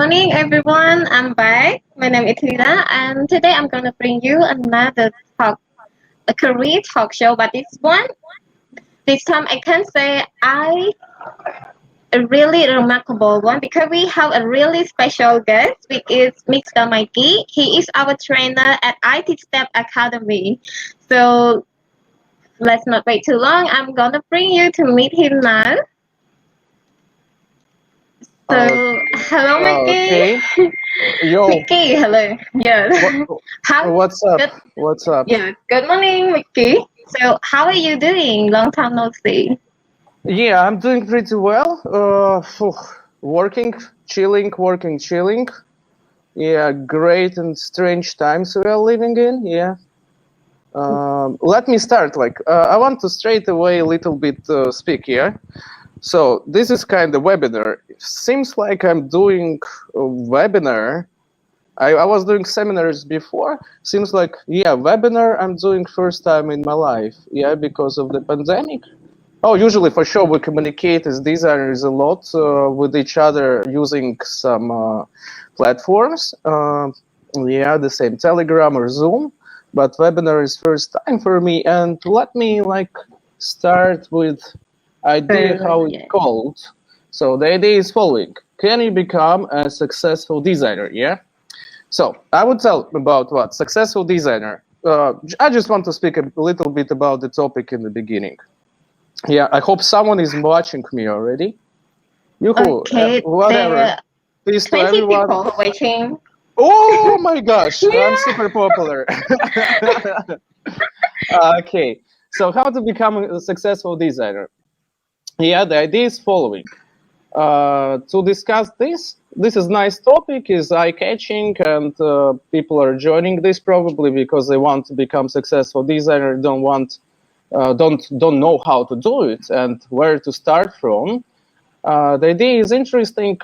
morning, everyone. I'm back. My name is Lila, and today I'm going to bring you another talk, a career talk show. But this time I can say a really remarkable one because we have a really special guest, which is Mr. Miki. He is our trainer at IT STEP Academy. So let's not wait too long. I'm going to bring you to meet him now. So, hello, Miki. Okay. Yo, Miki, hello. Yeah. How? what's up? Good. What's up? Yeah. Good morning, Miki. So, how are you doing? Long time no see. Yeah, I'm doing pretty well. Working, chilling, working, chilling. Yeah, great and strange times we are living in. Yeah. Let me start. I want to straight away a little bit speak here. So this is kind of webinar. Seems like I'm doing a webinar. I was doing seminars before. Seems like, yeah, webinar I'm doing first time in my life. Yeah, because of the pandemic. Oh, usually for sure we communicate as designers a lot with each other using some platforms. Yeah, the same Telegram or Zoom. But webinar is first time for me. And let me start with idea how it's called. So the idea is following. Can you become a successful designer? Yeah. So I would tell about what successful designer. I just want to speak a little bit about the topic in the beginning. Yeah, I hope someone is watching me already. Okay. Whatever. Please to 20 everyone. people waiting. Oh my gosh, Yeah. I'm super popular. Okay, so how to become a successful designer? Yeah, the idea is following. To discuss this is nice topic, is eye-catching, and people are joining this probably because they want to become successful designer, don't know how to do it and where to start from. The idea is interesting,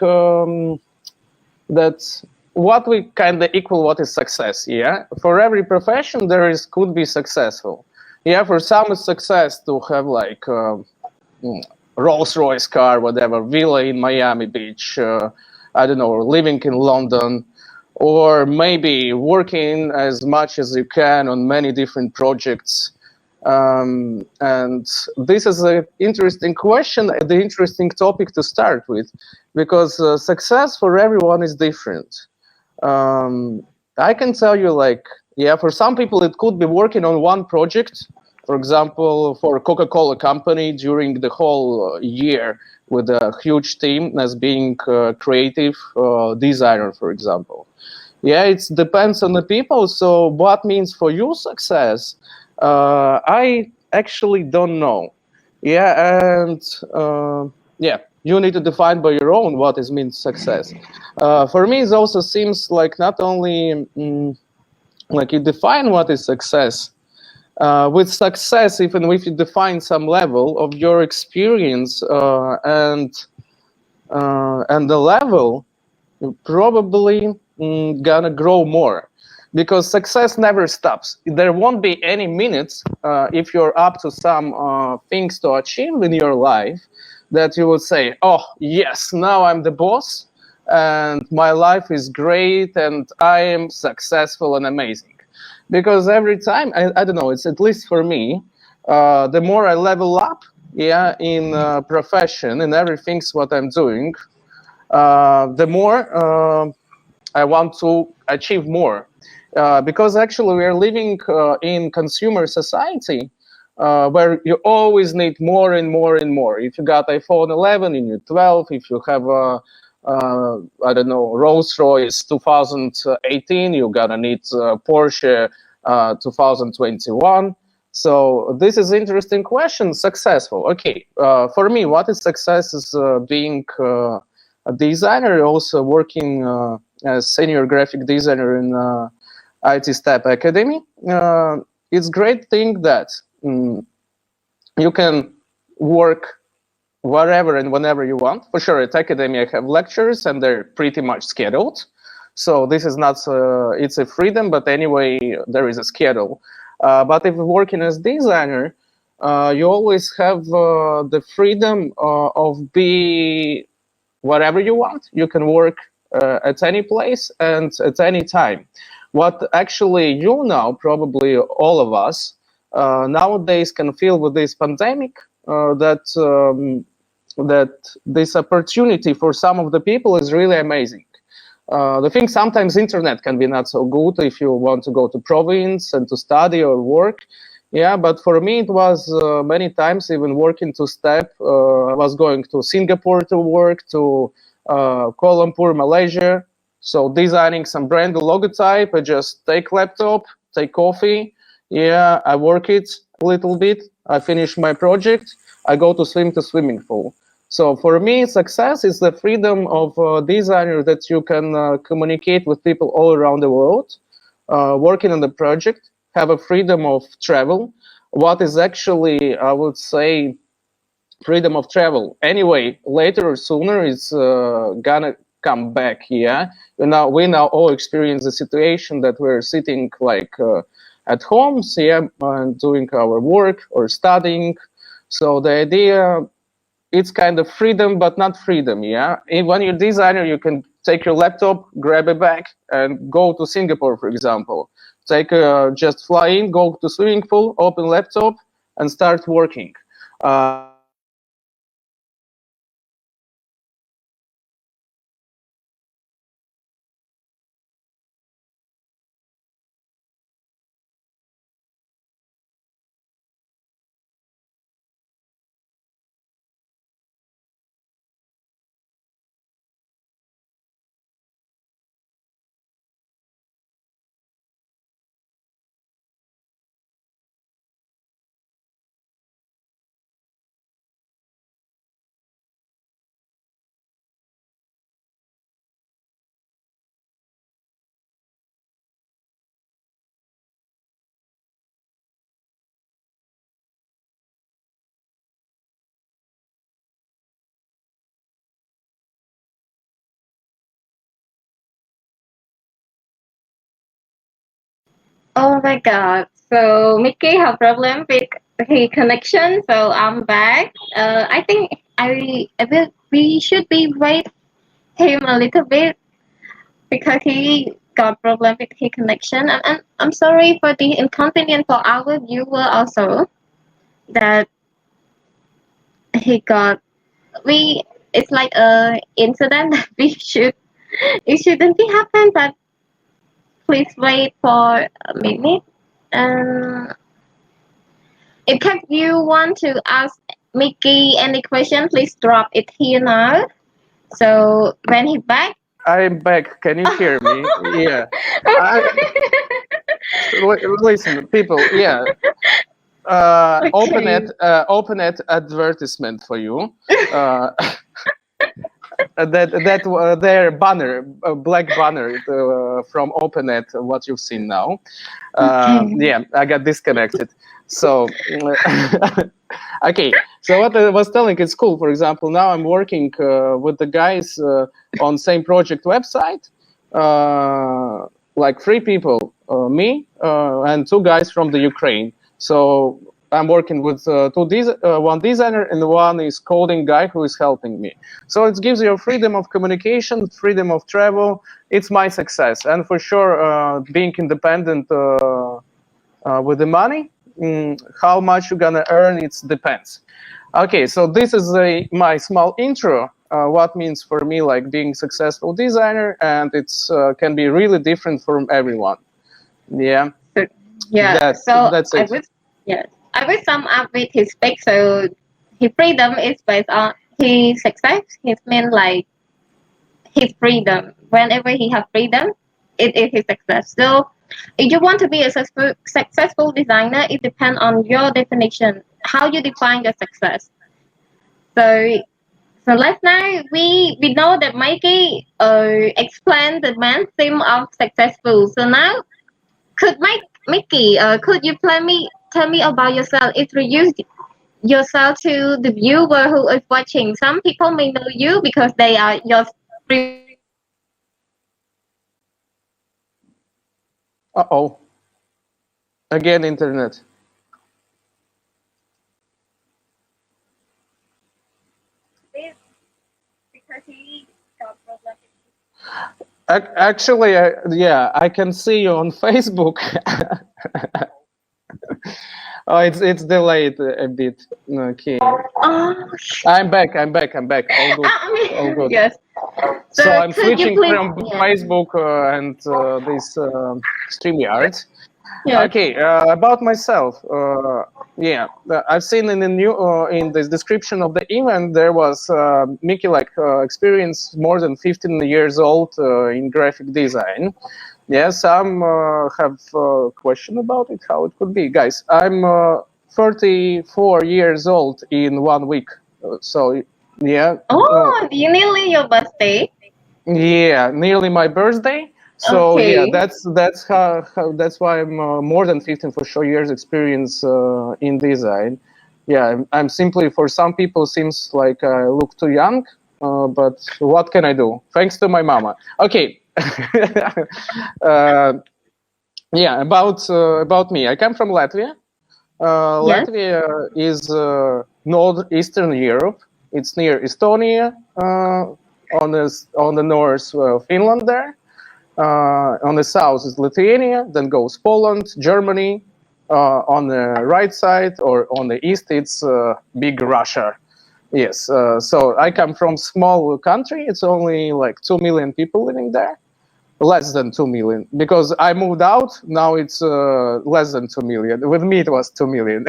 that what we kind of equal what is success. Yeah, for every profession could be successful. Yeah, for some it's success to have Rolls-Royce car, whatever, villa in Miami Beach, I don't know, or living in London, or maybe working as much as you can on many different projects. And this is an interesting question, the interesting topic to start with, because success for everyone is different. I can tell you, yeah, for some people it could be working on one project. For example, for Coca-Cola company during the whole year with a huge team as being creative designer, for example. Yeah, it depends on the people. So what means for you success? I actually don't know. Yeah, and yeah, you need to define by your own what is means success. For me, it also seems like not only like you define what is success. With success, even if you define some level of your experience and the level, you're probably gonna grow more, because success never stops. There won't be any minutes if you're up to some things to achieve in your life that you would say, oh yes, now I'm the boss and my life is great and I am successful and amazing. Because every time, I don't know, it's at least for me, the more I level up, yeah, in profession and everything's what I'm doing, the more I want to achieve more. Because actually we are living in consumer society where you always need more and more and more. If you got iPhone 11, you need 12. If you have I don't know, Rolls-Royce 2018, you're gonna need Porsche 2021. So this is interesting question. Successful. Okay, for me, what is success is being a designer, also working as senior graphic designer in IT STEP Academy. It's great thing that you can work wherever and whenever you want. For sure, at Academy I have lectures and they're pretty much scheduled. So this is not, it's a freedom, but anyway, there is a schedule. But if you're working as designer, you always have the freedom of be whatever you want. You can work at any place and at any time. What actually you know, probably all of us, nowadays can feel with this pandemic that this opportunity for some of the people is really amazing. The thing sometimes internet can be not so good if you want to go to province and to study or work. Yeah, but for me it was many times even working to STEP. I was going to Singapore to work, to Kuala Lumpur, Malaysia. So designing some brand logotype, I just take laptop, take coffee. Yeah, I work it a little bit. I finish my project. I go to swim to swimming pool. So for me, success is the freedom of a designer that you can communicate with people all around the world, working on the project, have a freedom of travel. What is actually, I would say, freedom of travel. Anyway, later or sooner, it's gonna come back. Yeah, we now all experience the situation that we're sitting like at homes, yeah, and doing our work or studying. So the idea, it's kind of freedom, but not freedom. Yeah, when you're a designer, you can take your laptop, grab a bag, and go to Singapore, for example. Just fly in, go to swimming pool, open laptop, and start working. Oh my God. So Mickey have problem with his connection. So I'm back. I think we should be wait him a little bit because he got problem with his connection. And I'm sorry for the inconvenience for our viewer also that he got. We it's like a incident that we should it shouldn't be happen. But please wait for a minute. And in case you want to ask Mickey any question, please drop it here now. So when he back, I'm back. Can you hear me? Yeah. I, listen, people. Yeah. okay. Open it advertisement for you. Their banner, black banner from OpenNet, what you've seen now. Okay. Yeah, I got disconnected. So, okay. So what I was telling, it's cool. For example, now I'm working with the guys on same project website, like 3 people, me and 2 guys from the Ukraine. So I'm working with one designer and one is coding guy who is helping me. So it gives you freedom of communication, freedom of travel. It's my success, and for sure, being independent with the money, how much you're gonna earn, it depends. Okay, so this is my small intro. What means for me like being successful designer, and it's can be really different from everyone. Yeah. So, yeah. So That's it. I will sum up with his speak. So his freedom is based on his success. His mean like his freedom. Whenever he have freedom, it is his success. So if you want to be a successful designer, it depends on your definition, how you define your success. So so last night we know that Mikey explained the main theme of successful. So now could Mickey could you tell me about yourself, introduce yourself to the viewer who is watching. Some people may know you because they are your Uh-oh. Again, internet. because he got problem. Actually, yeah, I can see you on Facebook. Oh, it's delayed a bit. Okay, Oh, I'm back. I'm back. I'm back. All good. All good. yes. So So I'm could you switching please? from Yeah. Facebook and this StreamYard. Yes. Okay, about myself. Yeah, I've seen in the new in the description of the event there was Miki experience more than 15 years old in graphic design. Yeah, some have question about it, how it could be. Guys, I'm 34 years old in 1 week. So yeah, Oh, you nearly your birthday. yeah, nearly my birthday. So yeah, Okay. that's how that's why I'm more than 15 for sure years experience in design. Yeah, I'm simply for some people seems like I look too young, but what can I do? Thanks to my mama. Okay. uh, yeah, about me. I come from Latvia. Yes. Latvia is northeastern Europe. It's near Estonia, on the north Finland there. On the south is Lithuania, then goes Poland, Germany. On the right side or on the east, it's big Russia. Yes, so I come from small country. It's only like 2 million people living there. Less than 2 million, because I moved out. Now it's less than 2 million. With me, it was 2 million.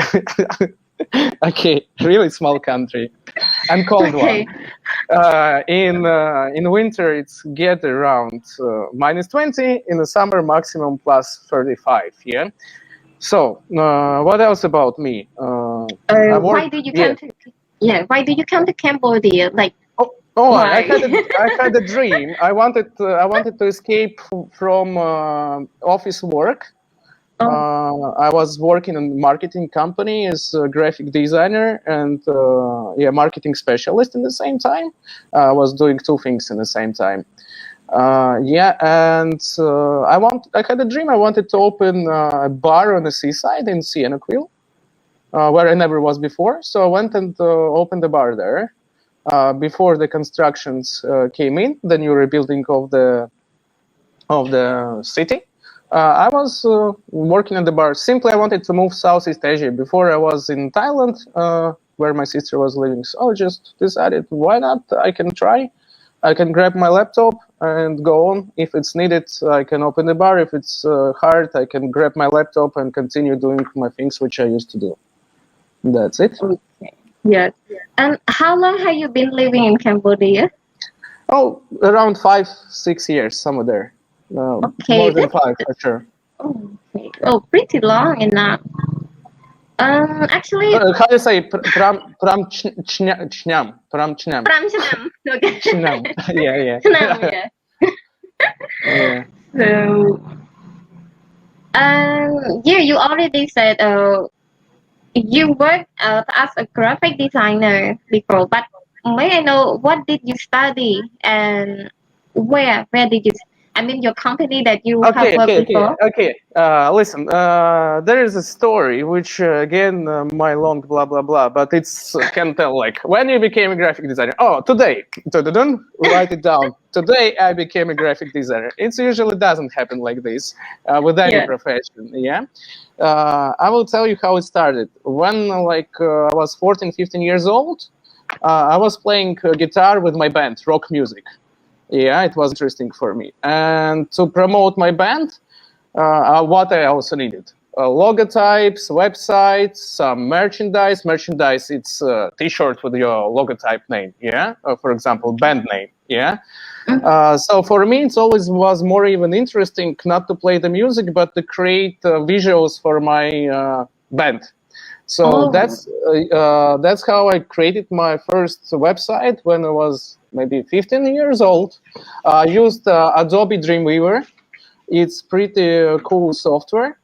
Okay, really small country and cold Okay. one. In winter, it's get around -20. In the summer, maximum +35. Yeah. So what else about me? I work. Why did you Yeah. come to? Yeah. Why did you come to Cambodia? Like Oh, I why? had a dream. I wanted to escape from office work. Oh. I was working in a marketing company as a graphic designer and yeah, marketing specialist in the same time. I was doing two things in the same time. Yeah, and I had a dream. I wanted to open a bar on the seaside in Sihanoukville, where I never was before. So I went and opened a bar there. Before the constructions came in, the new rebuilding of the city. I was working at the bar. Simply, I wanted to move Southeast Asia. Before I was in Thailand, where my sister was living. So I just decided, why not? I can try. I can grab my laptop and go on. If it's needed, I can open the bar. If it's hard, I can grab my laptop and continue doing my things which I used to do. That's it. Okay. Yes. And how long have you been living in Cambodia? Oh, around 5-6 years, somewhere there. Okay. More than 5 for sure. Oh, okay. Oh, pretty long enough. Actually, How do you say chnyam? Pram chnyam. 5 ឆ្នាំ Okay. Chnyam. Yeah, yeah. ឆ្នាំ yeah. Yeah. So, yeah, you already said you worked as a graphic designer before, but may I know what did you study and where did you? I mean, your company that you have worked before. Okay. Listen, there is a story which, again, my long blah blah blah, but it's can tell like when you became a graphic designer. Oh, today, write it down. Today I became a graphic designer. It usually doesn't happen like this with any Yeah. profession. Yeah. I will tell you how it started. When I was 14, 15 years old, I was playing guitar with my band, rock music. Yeah, it was interesting for me. And to promote my band, what I also needed. Logotypes, websites, some merchandise. Merchandise, it's a t-shirt with your logotype name, yeah? For example, band name, yeah? So for me, it always was more even interesting not to play the music, but to create visuals for my band. So that's how I created my first website when I was maybe 15 years old. I used Adobe Dreamweaver. It's pretty cool software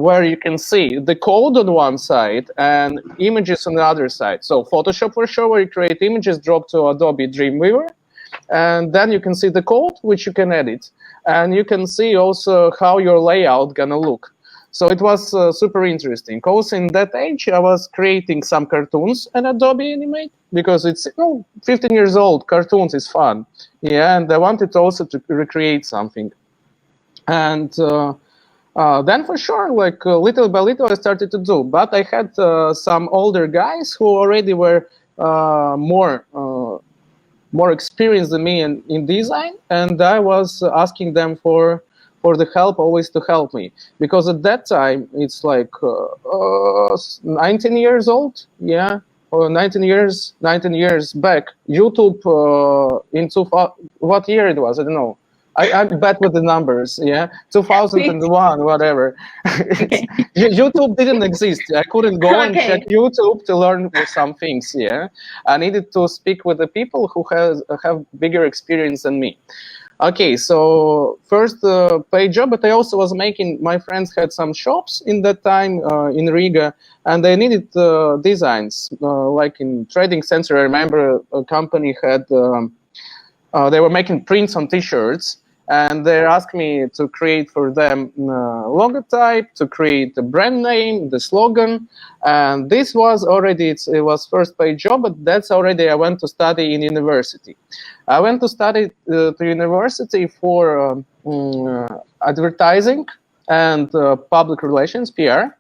where you can see the code on one side and images on the other side. So Photoshop for sure, where you create images, drop to Adobe Dreamweaver, and then you can see the code which you can edit, and you can see also how your layout gonna look. So it was super interesting. Also in that age, I was creating some cartoons in Adobe Animate because it's 15 years old. Cartoons is fun, yeah. And I wanted also to recreate something. And then for sure, like little by little, I started to do. But I had some older guys who already were more experienced than me in design, and I was asking them for the help, always to help me, because at that time it's like 19 years old, yeah, or 19 years back. YouTube in what year it was, I don't know. I'm bad with the numbers, yeah, 2001, whatever. YouTube didn't exist. I couldn't go and check YouTube to learn some things, yeah. I needed to speak with the people who have bigger experience than me. Okay, so first paid job, but I also was making, my friends had some shops in that time in Riga, and they needed designs, like in trading center. I remember a company had, they were making prints on t-shirts, and they asked me to create for them logotype, to create the brand name, the slogan, and this was already, it was first paid job, but that's already, I went to study in university. I went to study to university for advertising and public relations, PR.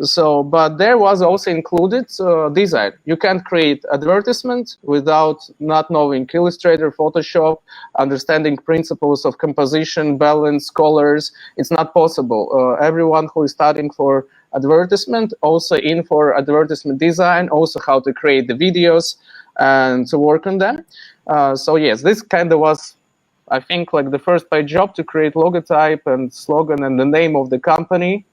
So, but there was also included design. You can't create advertisement without not knowing Illustrator, Photoshop, understanding principles of composition, balance, colors. It's not possible. Everyone who is studying for advertisement, also in for advertisement design, also how to create the videos and to work on them. So yes, this kind of was, I think, like the first paid job to create logotype and slogan and the name of the company.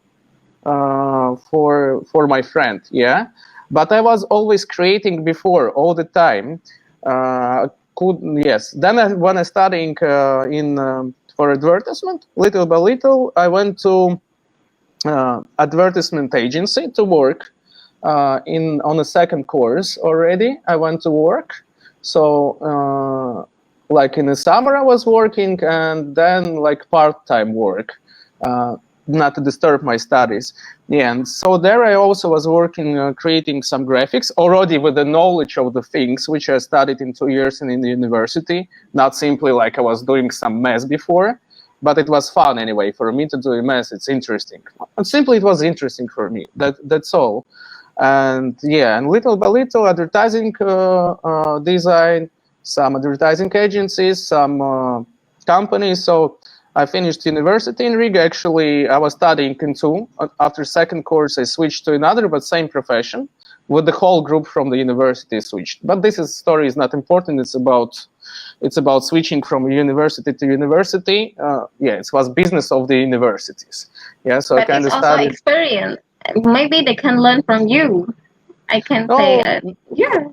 For my friend, yeah, but I was always creating before all the time. Yes. Then when I studying for advertisement, little by little, I went to advertisement agency to work on a second course already. I went to work, so like in the summer I was working, and then like part-time work. Not to disturb my studies. Yeah, and so there I also was working, creating some graphics, already with the knowledge of the things which I studied in 2 years in the university, not simply like I was doing some mess before, but it was fun anyway for me to do a mess. It's interesting. And simply it was interesting for me, that's all. And yeah, and little by little advertising design, some advertising agencies, some companies. So I finished university in Riga. Actually, I was studying in two. After second course, I switched to another, but same profession, with the whole group from the university switched. But this story is not important. It's about switching from university to university. Yeah, it was business of the universities. Yeah, so but I kind of also studied. Experience. Maybe they can learn from you. I can say, yeah.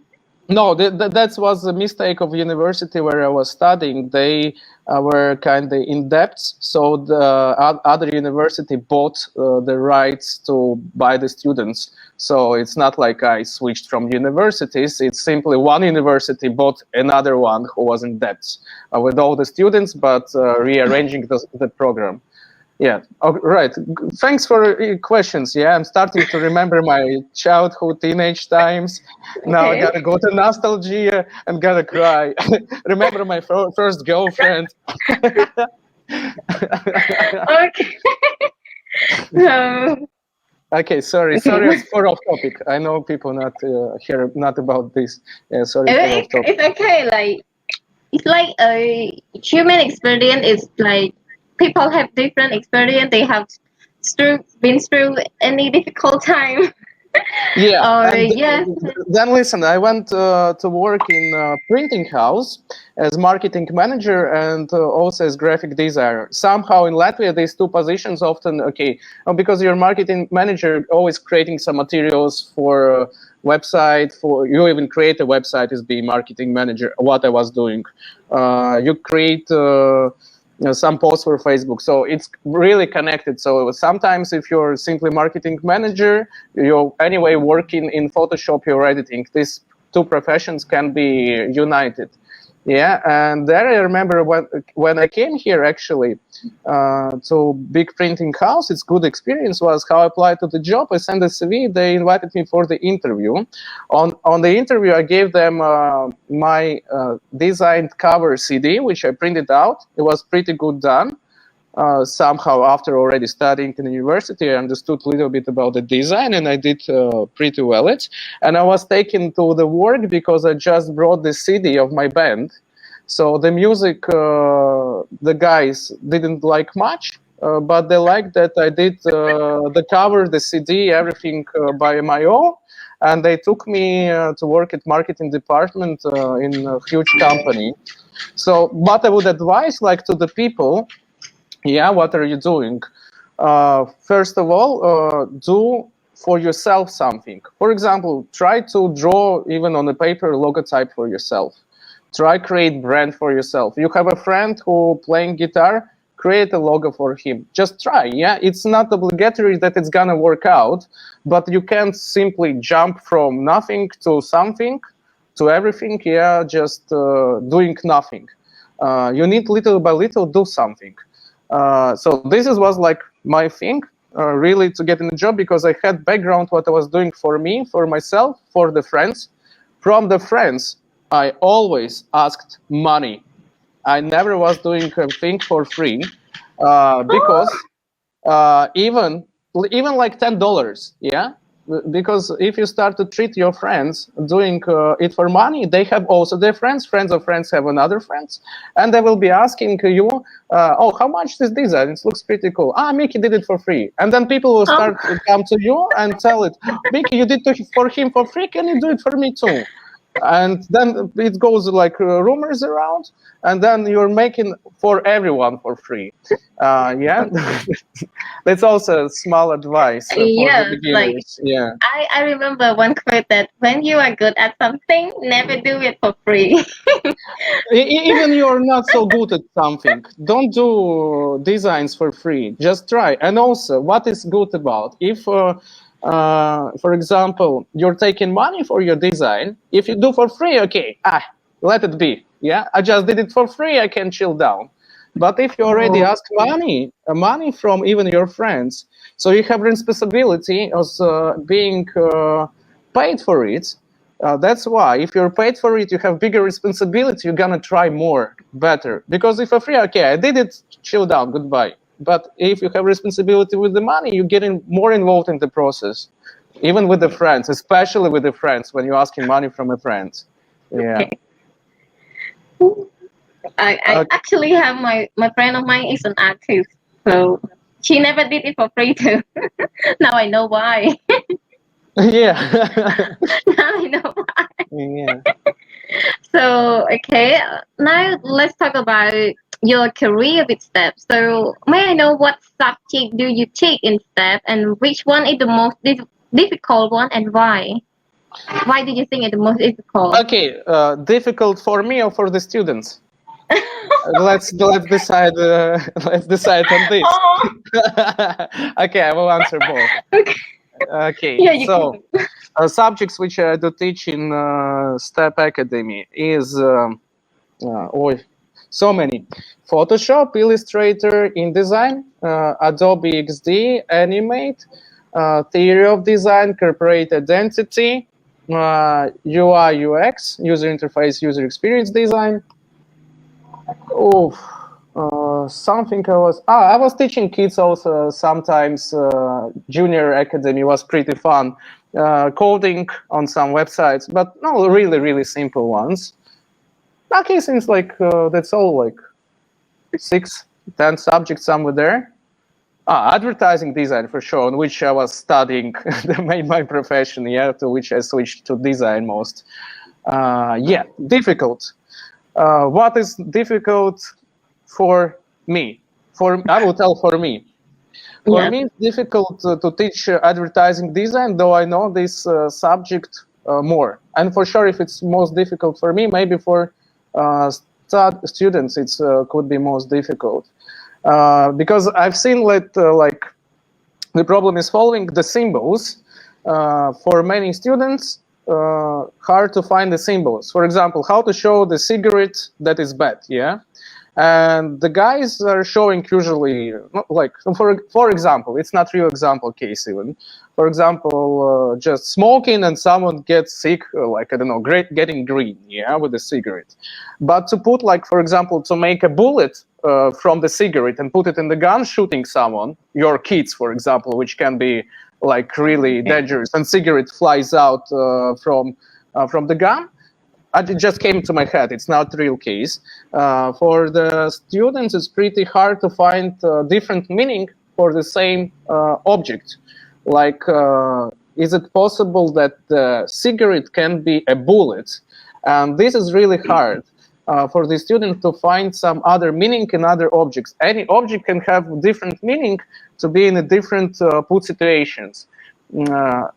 No, that was a mistake of university where I was studying. They were kind of in debt, so the other university bought the rights to buy the students. So it's not like I switched from universities. It's simply one university bought another one who was in debt with all the students, but rearranging the program. Yeah. Oh, right. Thanks for your questions. Yeah, I'm starting to remember my childhood, teenage times. Now I gotta go to nostalgia and gotta cry. Remember my first girlfriend. Okay. No. Okay, sorry, it's for off topic. I know people not hear not about this. Yeah, sorry for off topic. It's okay. It's like a human experience is like people have different experience. They have been through any difficult time. Yeah. Yes. Then listen, I went to work in a printing house as marketing manager and also as graphic designer. Somehow in Latvia, these two positions often, because you're marketing manager, always creating some materials for website, for you even create a website as being marketing manager, what I was doing. You create some posts for Facebook. So it's really connected. So sometimes if you're simply marketing manager, you're anyway working in Photoshop, you're editing. These two professions can be united. Yeah, and there I remember when I came here actually to big printing house, its good experience was how I applied to the job. I sent a CV. They invited me for the interview. On the interview, I gave them my designed cover CD, which I printed out. It was pretty good done. Somehow, after already studying in the university, I understood a little bit about the design, and I did pretty well it. And I was taken to the work because I just brought the CD of my band. So the music, the guys didn't like much, but they liked that I did the cover, the CD, everything by my own. And they took me to work at marketing department in a huge company. So what I would advise, like, to the people, yeah, what are you doing? First of all, do for yourself something. For example, try to draw even on the paper logotype for yourself. Try create brand for yourself. You have a friend who playing guitar, create a logo for him. Just try, yeah? It's not obligatory that it's gonna work out, but you can't simply jump from nothing to something, to everything, yeah, just doing nothing. You need little by little do something. So this was like my thing, really, to get in the job, because I had background what I was doing for me, for myself, for the friends. From the friends, I always asked money. I never was doing a thing for free, because even like $10, yeah. Because if you start to treat your friends doing it for money, they have also their friends of friends have another friends, and they will be asking you, oh, how much is this design? It looks pretty cool. Ah, Miki did it for free. And then people will start to come to you and tell it, Miki, you did it for him for free, can you do it for me too? And then it goes like rumors around, and then you're making for everyone for free. Yeah, that's also a small advice for Yeah, the beginners. like Yeah, I remember one quote that when you are good at something, never do it for free. even you're not so good at something, don't do designs for free. Just try. And also, what is good about if, for example, you're taking money for your design, if you do for free, okay, let it be. Yeah, I just did it for free, I can chill down. But if you already ask money from even your friends, so you have responsibility of being paid for it. That's why if you're paid for it, you have bigger responsibility. You're gonna try more, better. Because if you're free, okay, I did it, chill down, goodbye. But if you have responsibility with the money, you're getting more involved in the process, even with the friends, especially with the friends when you're asking money from a friend. Yeah. I actually have my friend of mine is an artist, so she never did it for free too. Now I know why. Yeah. Now I know why. Yeah. So okay, now let's talk about your career with STEP. So may I know what subject do you take in STEP, and which one is the most difficult one, and why? Why do you think it's the most difficult? Okay, difficult for me or for the students? Let's decide. Let's decide on this. Okay, I will answer both. Okay. Okay, Yeah, you so can. subjects which I do teach in STEP Academy is so many: Photoshop, Illustrator, InDesign, Adobe XD, Animate, Theory of Design, Corporate Identity, UI UX, User Interface, User Experience Design. Something I was teaching kids also sometimes. Junior academy was pretty fun. Coding on some websites, but no, really simple ones. Okay, seems like that's all, like 6-10 subjects somewhere there. Advertising design for sure, on which I was studying, my profession, yeah, to which I switched to design most. Yeah, difficult. What is difficult for me? I will tell for me. For me, it's difficult to teach advertising design, though I know this subject more. And for sure, if it's most difficult for me, maybe for students, it could be most difficult. Because I've seen like the problem is following the symbols. For many students, hard to find the symbols. For example, how to show the cigarette that is bad, yeah? And the guys are showing usually, like, for example, it's not real example case even. For example, just smoking and someone gets sick, like, I don't know, getting green, yeah, with a cigarette. But to put, like, for example, to make a bullet from the cigarette and put it in the gun, shooting someone, your kids, for example, which can be like really dangerous, and cigarette flies out from the gun. It just came to my head. It's not a real case. For the students, it's pretty hard to find different meaning for the same object. Like, is it possible that the cigarette can be a bullet? And this is really hard for the student to find some other meaning in other objects. Any object can have different meaning to be in a different put situations.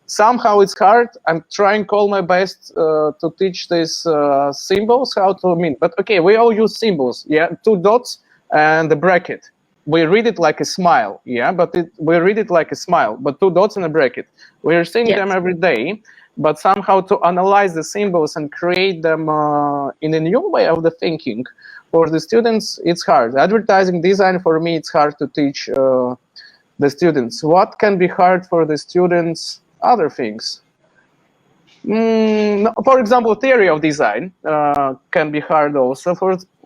Somehow it's hard. I'm trying all my best to teach these symbols, how to mean. But okay, we all use symbols, yeah? 2 dots and a bracket. We read it like a smile, yeah? But we read it like a smile, but 2 dots and a bracket. We are seeing them every day, but somehow to analyze the symbols and create them in a new way of the thinking, for the students, it's hard. Advertising design, for me, it's hard to teach the students. What can be hard for the students? Other things. For example, theory of design can be hard also.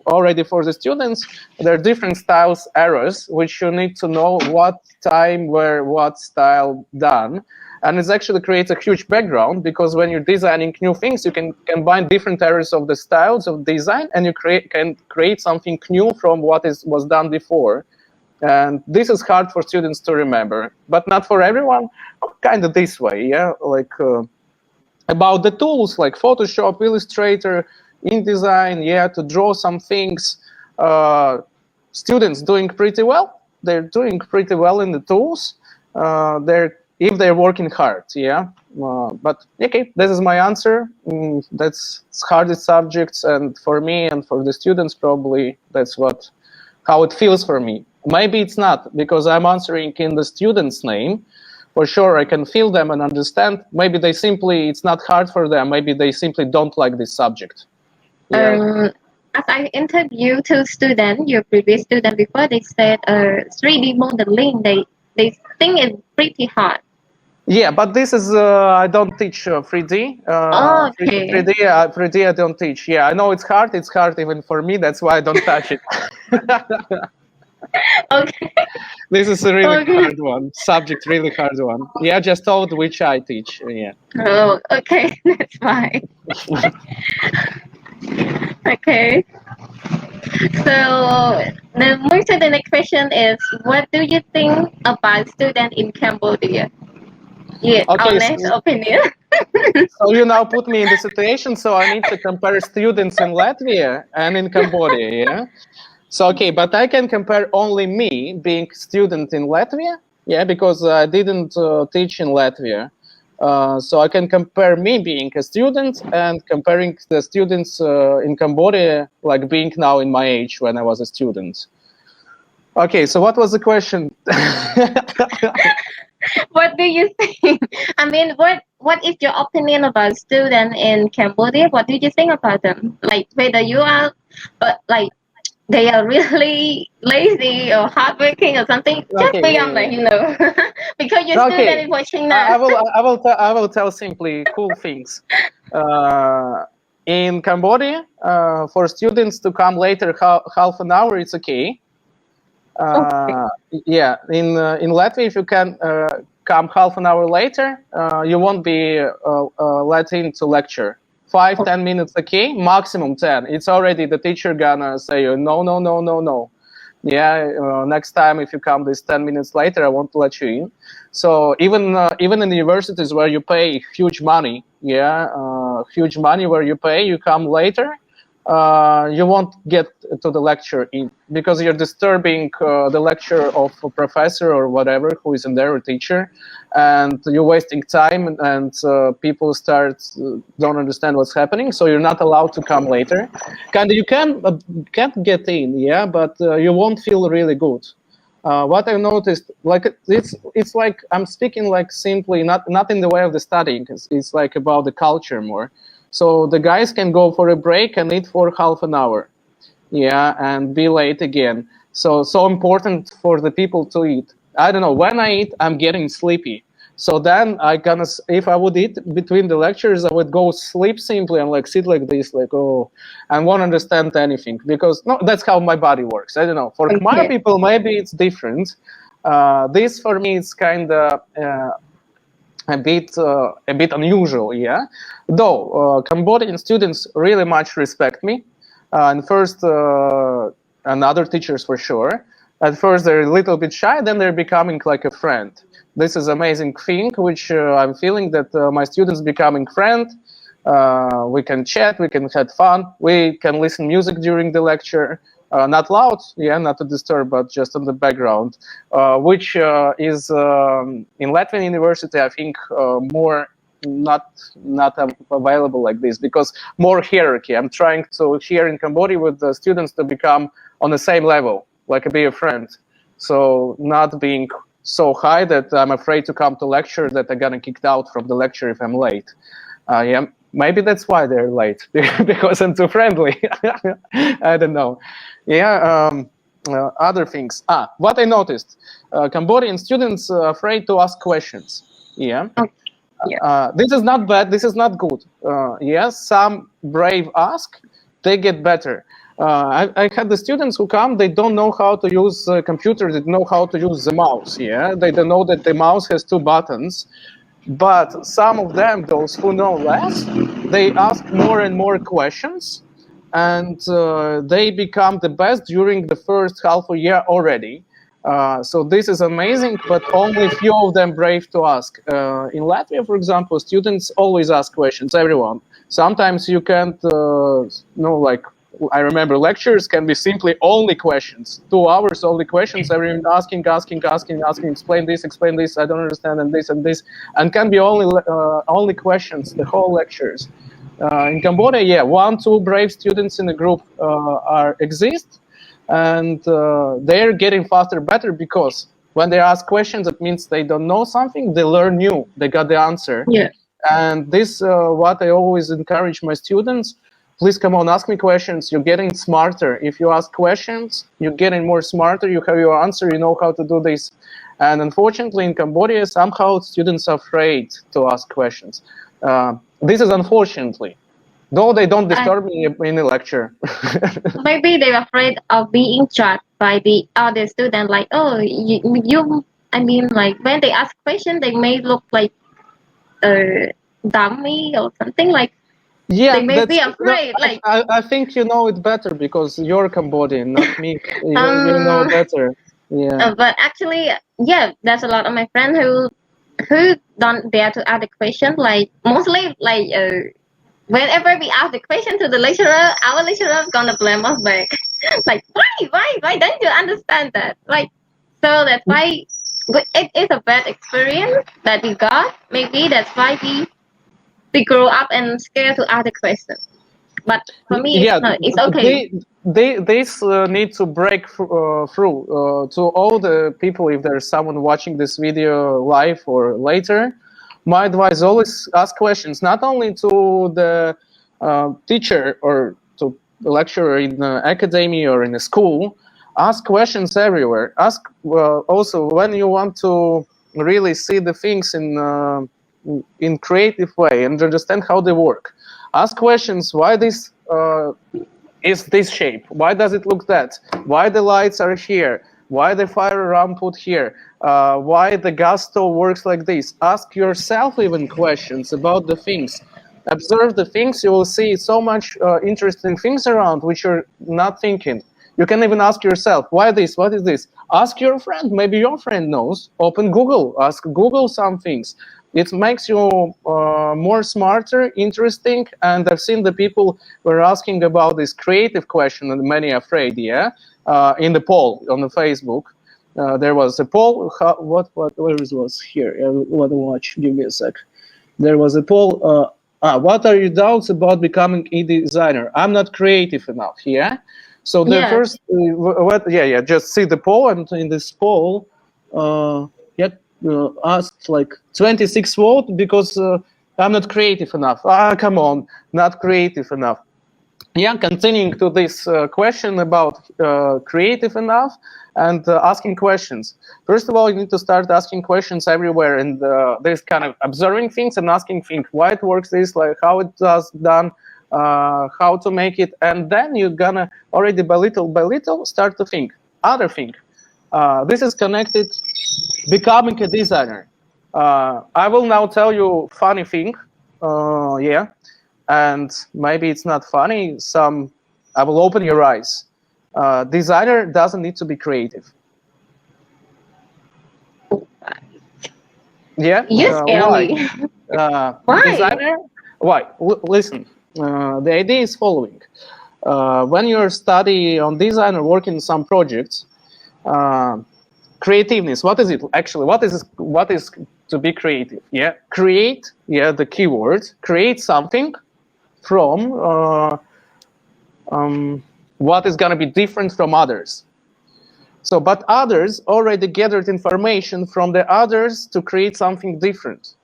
Already for the students, there are different styles, eras, which you need to know what time, where, what style done. And it actually creates a huge background, because when you're designing new things, you can combine different eras of the styles of design, and you can create something new from what was done before. And this is hard for students to remember, but not for everyone. Kind of this way, yeah. Like about the tools like Photoshop, Illustrator, InDesign, yeah, to draw some things. Students doing pretty well. They're doing pretty well in the tools. If they're working hard, yeah. But okay, this is my answer. That's hardest subjects, and for me and for the students, probably that's how it feels for me. Maybe it's not, because I'm answering in the student's name. For sure, I can feel them and understand. Maybe it's not hard for them. Maybe they simply don't like this subject. Yeah. As I interviewed 2 students, your previous student before, they said 3D modeling, they think it's pretty hard. Yeah, but this is, I don't teach 3D. Okay. 3D I don't teach. Yeah, I know it's hard even for me. That's why I don't touch it. Okay. This is a really hard one. Subject, really hard one. Yeah, just told which I teach. Yeah. Oh, okay. That's fine. Okay. So moving to the next question is, what do you think about students in Cambodia? Yeah, okay, honest opinion. So you now put me in the situation, so I need to compare students in Latvia and in Cambodia, yeah? So, okay, but I can compare only me being student in Latvia, yeah, because I didn't teach in Latvia. So I can compare me being a student and comparing the students in Cambodia, like being now in my age when I was a student. Okay, so what was the question? What do you think? I mean, what is your opinion about students in Cambodia? What do you think about them? Like whether you are, but like they are really lazy or hardworking or something. Just be honest, you know, because your student is watching now. I will tell simply cool things. In Cambodia, for students to come later half an hour, it's okay. Yeah, in Latvia, if you can come half an hour later, you won't be let in to lecture. 5-10 minutes, okay, maximum 10. It's already the teacher gonna say no. Yeah, next time if you come this 10 minutes later, I won't let you in. So even in the universities where you pay huge money, yeah, huge money where you pay, you come later, you won't get to the lecture in, because you're disturbing the lecture of a professor or whatever who is in there, or teacher, and you're wasting time, and people don't understand what's happening, so you're not allowed to come later. You can't get in, yeah, but you won't feel really good. What I noticed, like it's like I'm speaking like simply, not in the way of the studying. It's like about the culture more. So the guys can go for a break and eat for half an hour, yeah, and be late again. So important for the people to eat. I don't know, when I eat, I'm getting sleepy. So then if I would eat between the lectures, I would go sleep simply and like sit like this, like, oh, and won't understand anything, because no, that's how my body works. I don't know. For Khmer people, maybe it's different. This for me is kind of a bit unusual, yeah. Though Cambodian students really much respect me, and first and other teachers for sure. At first they're a little bit shy, then they're becoming like a friend. This is amazing thing, which I'm feeling that my students becoming friend. We can chat, we can have fun, we can listen music during the lecture. Not loud, yeah, not to disturb, but just on the background, which is in Latvian university, I think, more not available like this, because more hierarchy. I'm trying to here in Cambodia with the students to become on the same level, like be a friend. So not being so high that I'm afraid to come to lecture, that I'm gonna kicked out from the lecture if I'm late. Yeah, maybe that's why they're late, because I'm too friendly. I don't know. Yeah, other things. What I noticed, Cambodian students are afraid to ask questions. Yeah. This is not bad, this is not good. Yes, some brave ask, they get better. I had the students who come, they don't know how to use a computer, they don't know how to use the mouse, yeah? They don't know that the mouse has 2 buttons. But some of them, those who know less, they ask more and more questions, and they become the best during the first half a year already. So this is amazing, but only few of them brave to ask. In Latvia, for example, students always ask questions, everyone. Sometimes you can't, like, I remember lectures can be simply only questions, 2 hours only questions, everyone asking, explain this, I don't understand, and this, and can be only questions, the whole lectures. In Cambodia, yeah, 1, 2 brave students in the group exist, and they're getting faster, better, because when they ask questions, it means they don't know something, they learn new, they got the answer. Yeah. And this, what I always encourage my students, please come on, ask me questions. You're getting smarter. If you ask questions, you're getting more smarter. You have your answer. You know how to do this. And unfortunately, in Cambodia, somehow students are afraid to ask questions. This is unfortunately, though they don't disturb me in a lecture. Maybe they're afraid of being judged by the other student. Like, oh, I mean, like when they ask questions, they may look like a dummy or something. Like, yeah, they may be afraid. No, like, I think you know it better because you're Cambodian, not me. You know better. Yeah. But actually, yeah, there's a lot of my friends who don't dare to ask the question. Like mostly, like whenever we ask the question to the lecturer, our lecturer is gonna blame us back. Like, why don't you understand that? Like, so that's why it is a bad experience that we got. Maybe that's why we grow up and scared to ask the question. But for me, yeah, it's okay. They need to break through to all the people. If there's someone watching this video live or later, my advice: always ask questions, not only to the teacher or to the lecturer in the academy or in a school. Ask questions everywhere. Ask also when you want to really see the things in creative way and understand how they work. Ask questions. Why this is this shape? Why does it look that? Why the lights are here? Why the fire alarm put here? Why the gas stove works like this? Ask yourself even questions about the things. Observe the things. You will see so much interesting things around which you're not thinking. You can even ask yourself, why this? What is this? Ask your friend. Maybe your friend knows. Open Google. Ask Google some things. It makes you more smarter, interesting, and I've seen the people were asking about this creative question, and many are afraid, yeah, in the poll on the Facebook. There was a poll, where it was here, let me watch, give me a sec. There was a poll, what are your doubts about becoming a designer? I'm not creative enough, yeah? So the Yes. first, just see the poll, and in this poll, asked like 26 votes because I'm not creative enough. Ah, come on, not creative enough. Yeah, continuing to this question about creative enough and asking questions. First of all, you need to start asking questions everywhere, and this kind of observing things and asking things, why it works this, like how it does done, how to make it, and then you're gonna already by little start to think, other thing. This is connected, becoming a designer. I will now tell you funny thing, and maybe it's not funny. I will open your eyes. Designer doesn't need to be creative. Yeah. You scare Why? me. Why? Designer. Why? Listen. The idea is following. When you're study on design or working on some projects, creativeness. What is it actually? What is to be creative? Yeah. Create. Yeah. The keyword. Create something from what is going to be different from others. So, but others already gathered information from the others to create something different.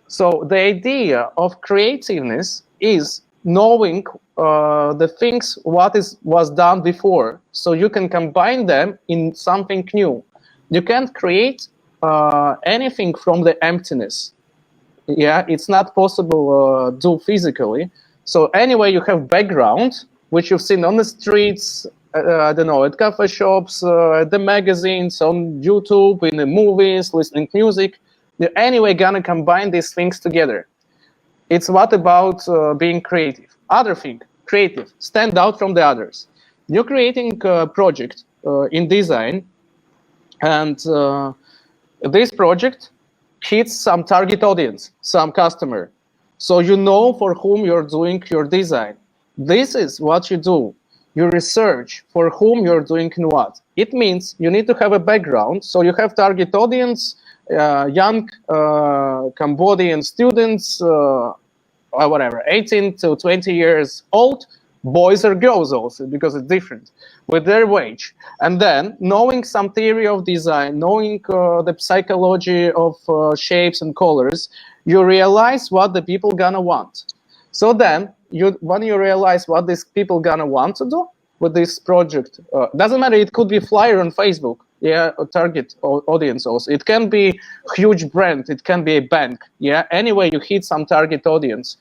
So the idea of creativeness is knowing the things was done before, so you can combine them in something new. You can't create anything from the emptiness. Yeah, it's not possible do physically. So anyway, you have background, which you've seen on the streets, I don't know, at cafe shops, at the magazines, on YouTube, in the movies, listening to music. You're anyway gonna combine these things together. It's what about being creative? Other thing, creative, stand out from the others. You're creating a project in design, and this project hits some target audience, some customer. So you know for whom you're doing your design. This is what you do. You research for whom you're doing what. It means you need to have a background. So you have target audience, young Cambodian students, whatever, 18 to 20 years old, boys or girls also, because it's different, with their wage. And then knowing some theory of design, knowing the psychology of shapes and colors, you realize what the people gonna want. So then, when you realize what these people gonna want to do with this project, doesn't matter, it could be flyer on Facebook, yeah, a target audience also. It can be huge brand, it can be a bank, yeah. Anyway, you hit some target audience.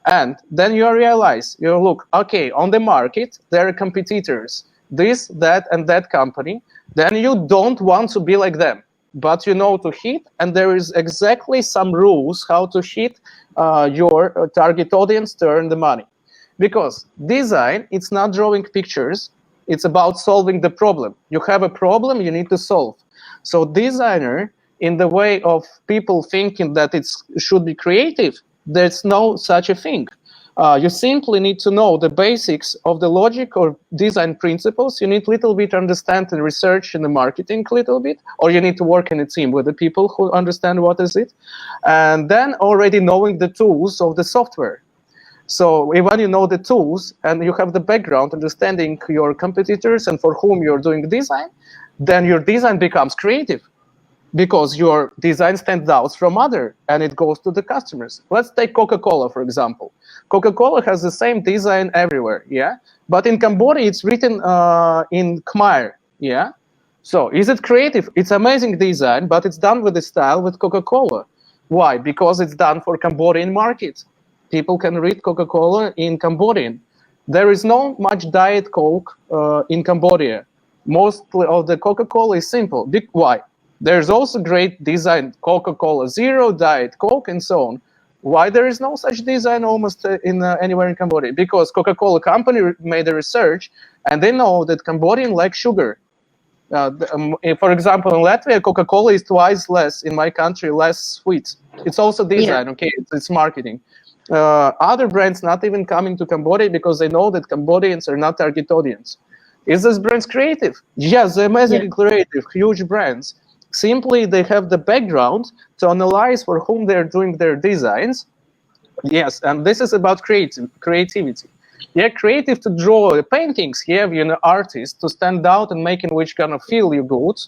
And then you realize, you look, okay, on the market, there are competitors, this, that, and that company. Then you don't want to be like them, but you know to hit, and there is exactly some rules how to hit your target audience to earn the money. Because design, it's not drawing pictures, it's about solving the problem. You have a problem you need to solve. So designer, in the way of people thinking that it should be creative, there's no such a thing. You simply need to know the basics of the logic or design principles. You need a little bit understand and research in the marketing a little bit, or you need to work in a team with the people who understand what is it. And then already knowing the tools of the software. So when you know the tools and you have the background, understanding your competitors and for whom you're doing design, then your design becomes creative, because your design stands out from other and it goes to the customers. Let's take Coca-Cola, for example. Coca-Cola has the same design everywhere, yeah? But in Cambodia, it's written in Khmer, yeah? So is it creative? It's amazing design, but it's done with the style with Coca-Cola. Why? Because it's done for Cambodian market. People can read Coca-Cola in Cambodian. There is no much Diet Coke in Cambodia. Most of the Coca-Cola is simple. Why? There's also great design, Coca-Cola Zero, Diet Coke, and so on. Why there is no such design almost anywhere in Cambodia? Because Coca-Cola company made a research, and they know that Cambodian like sugar. For example, in Latvia, Coca-Cola is twice less, in my country, less sweet. It's also design, okay? It's marketing. Other brands not even coming to Cambodia because they know that Cambodians are not target audience. Is this brands creative? Yes, they're amazingly creative, huge brands. Simply, they have the background to analyze for whom they're doing their designs. Yes, and this is about creativity. Yeah, creative to draw the paintings. Yeah, you're an artist to stand out and making which gonna feel you good.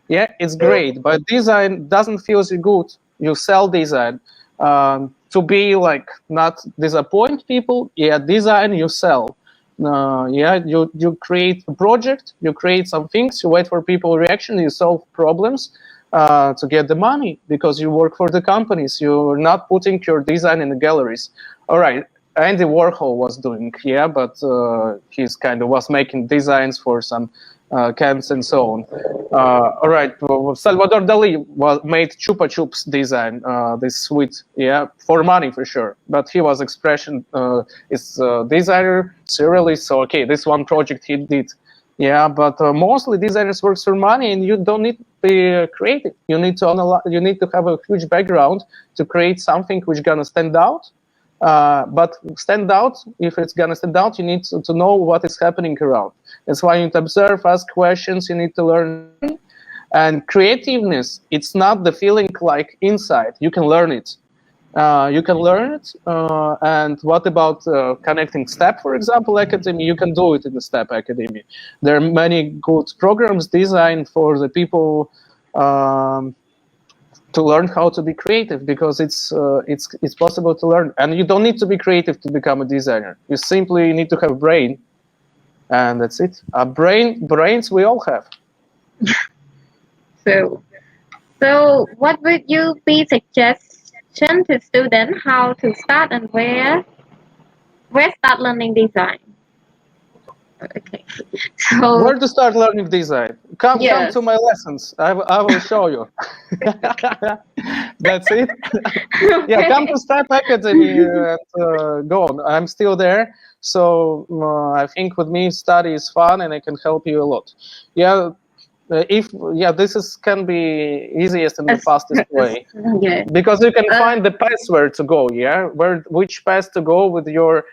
Yeah, it's great, but design doesn't feel you good. You sell design to be like not disappoint people. Yeah, design you sell. Yeah, you create a project, you create some things, you wait for people reaction, you solve problems to get the money because you work for the companies. You're not putting your design in the galleries. All right, Andy Warhol was doing, yeah, but he's kind of was making designs for some cans and so on. All right, Salvador Dali made Chupa Chups design, this sweet, yeah, for money for sure. But he was expression, is designer, surrealist. So okay, this one project he did, yeah. But mostly designers works for money, and you don't need to be creative. You need to analyze. You need to have a huge background to create something which gonna stand out. But stand out, if it's gonna stand out, you need to know what is happening around. That's why you need to observe, ask questions, you need to learn. And creativeness, it's not the feeling like inside. You can learn it. You can learn it. And what about connecting STEP, for example, Academy? You can do it in the STEP Academy. There are many good programs designed for the people to learn how to be creative, because it's possible to learn, and you don't need to be creative to become a designer. You simply need to have a brain, and that's it. Brains we all have. So what would you be suggestion to students how to start and where start learning design? Okay. So Where to start learning design? Come to my lessons. I will show you. That's it. Yeah, come to STEP Academy and go on. I'm still there, so I think with me study is fun and I can help you a lot. Yeah, this can be easiest and the fastest way. Yeah. Because you can find the password to go. Yeah, which path to go with your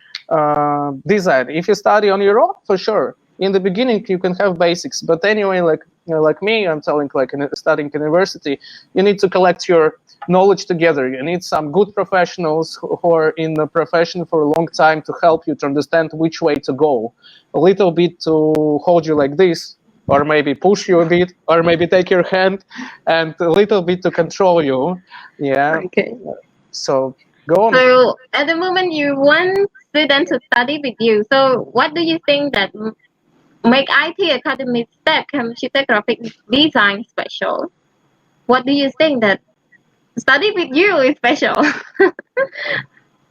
design. If you study on your own, for sure. In the beginning, you can have basics, but anyway, like me, I'm telling, like studying university, you need to collect your knowledge together. You need some good professionals who are in the profession for a long time to help you to understand which way to go. A little bit to hold you like this, or maybe push you a bit, or maybe take your hand, and a little bit to control you. Yeah. Okay. So go on. So at the moment, you want students to study with you. So what do you think that make IT Academy STEP Computer Graphic Design special? What do you think that study with you is special?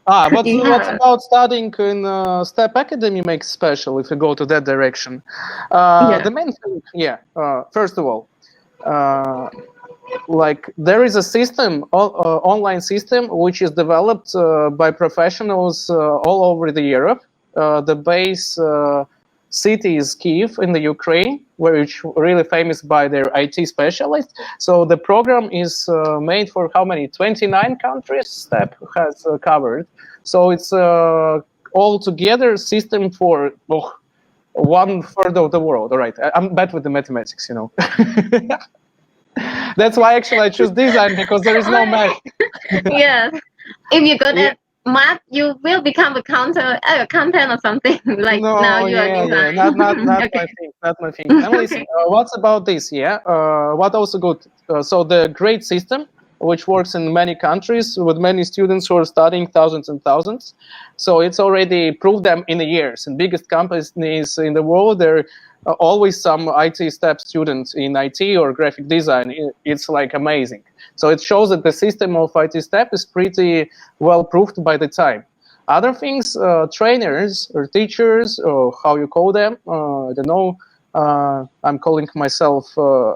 What's about studying in STEP Academy makes special if you go to that direction? The main thing, first of all, like there is a system, online system, which is developed by professionals all over the Europe. The base city is Kiev in the Ukraine, which really famous by their IT specialists. So the program is made for how many? 29 countries STEP has covered. So it's all together system for 1/3 of the world. All right, I'm bad with the mathematics, you know. That's why actually I choose design, because there is no math. Yes. If you go at math, you will become a content or something. Like no, now you are design. Not Okay. not my thing. And listen, what's about this? Yeah, what also good? So the grade system, which works in many countries with many students who are studying thousands and thousands. So it's already proved them in the years. In biggest companies in the world, there are always some IT STEP students in IT or graphic design. It's like amazing. So it shows that the system of IT STEP is pretty well proved by the time. Other things, trainers or teachers, or how you call them, I don't know. I'm calling myself,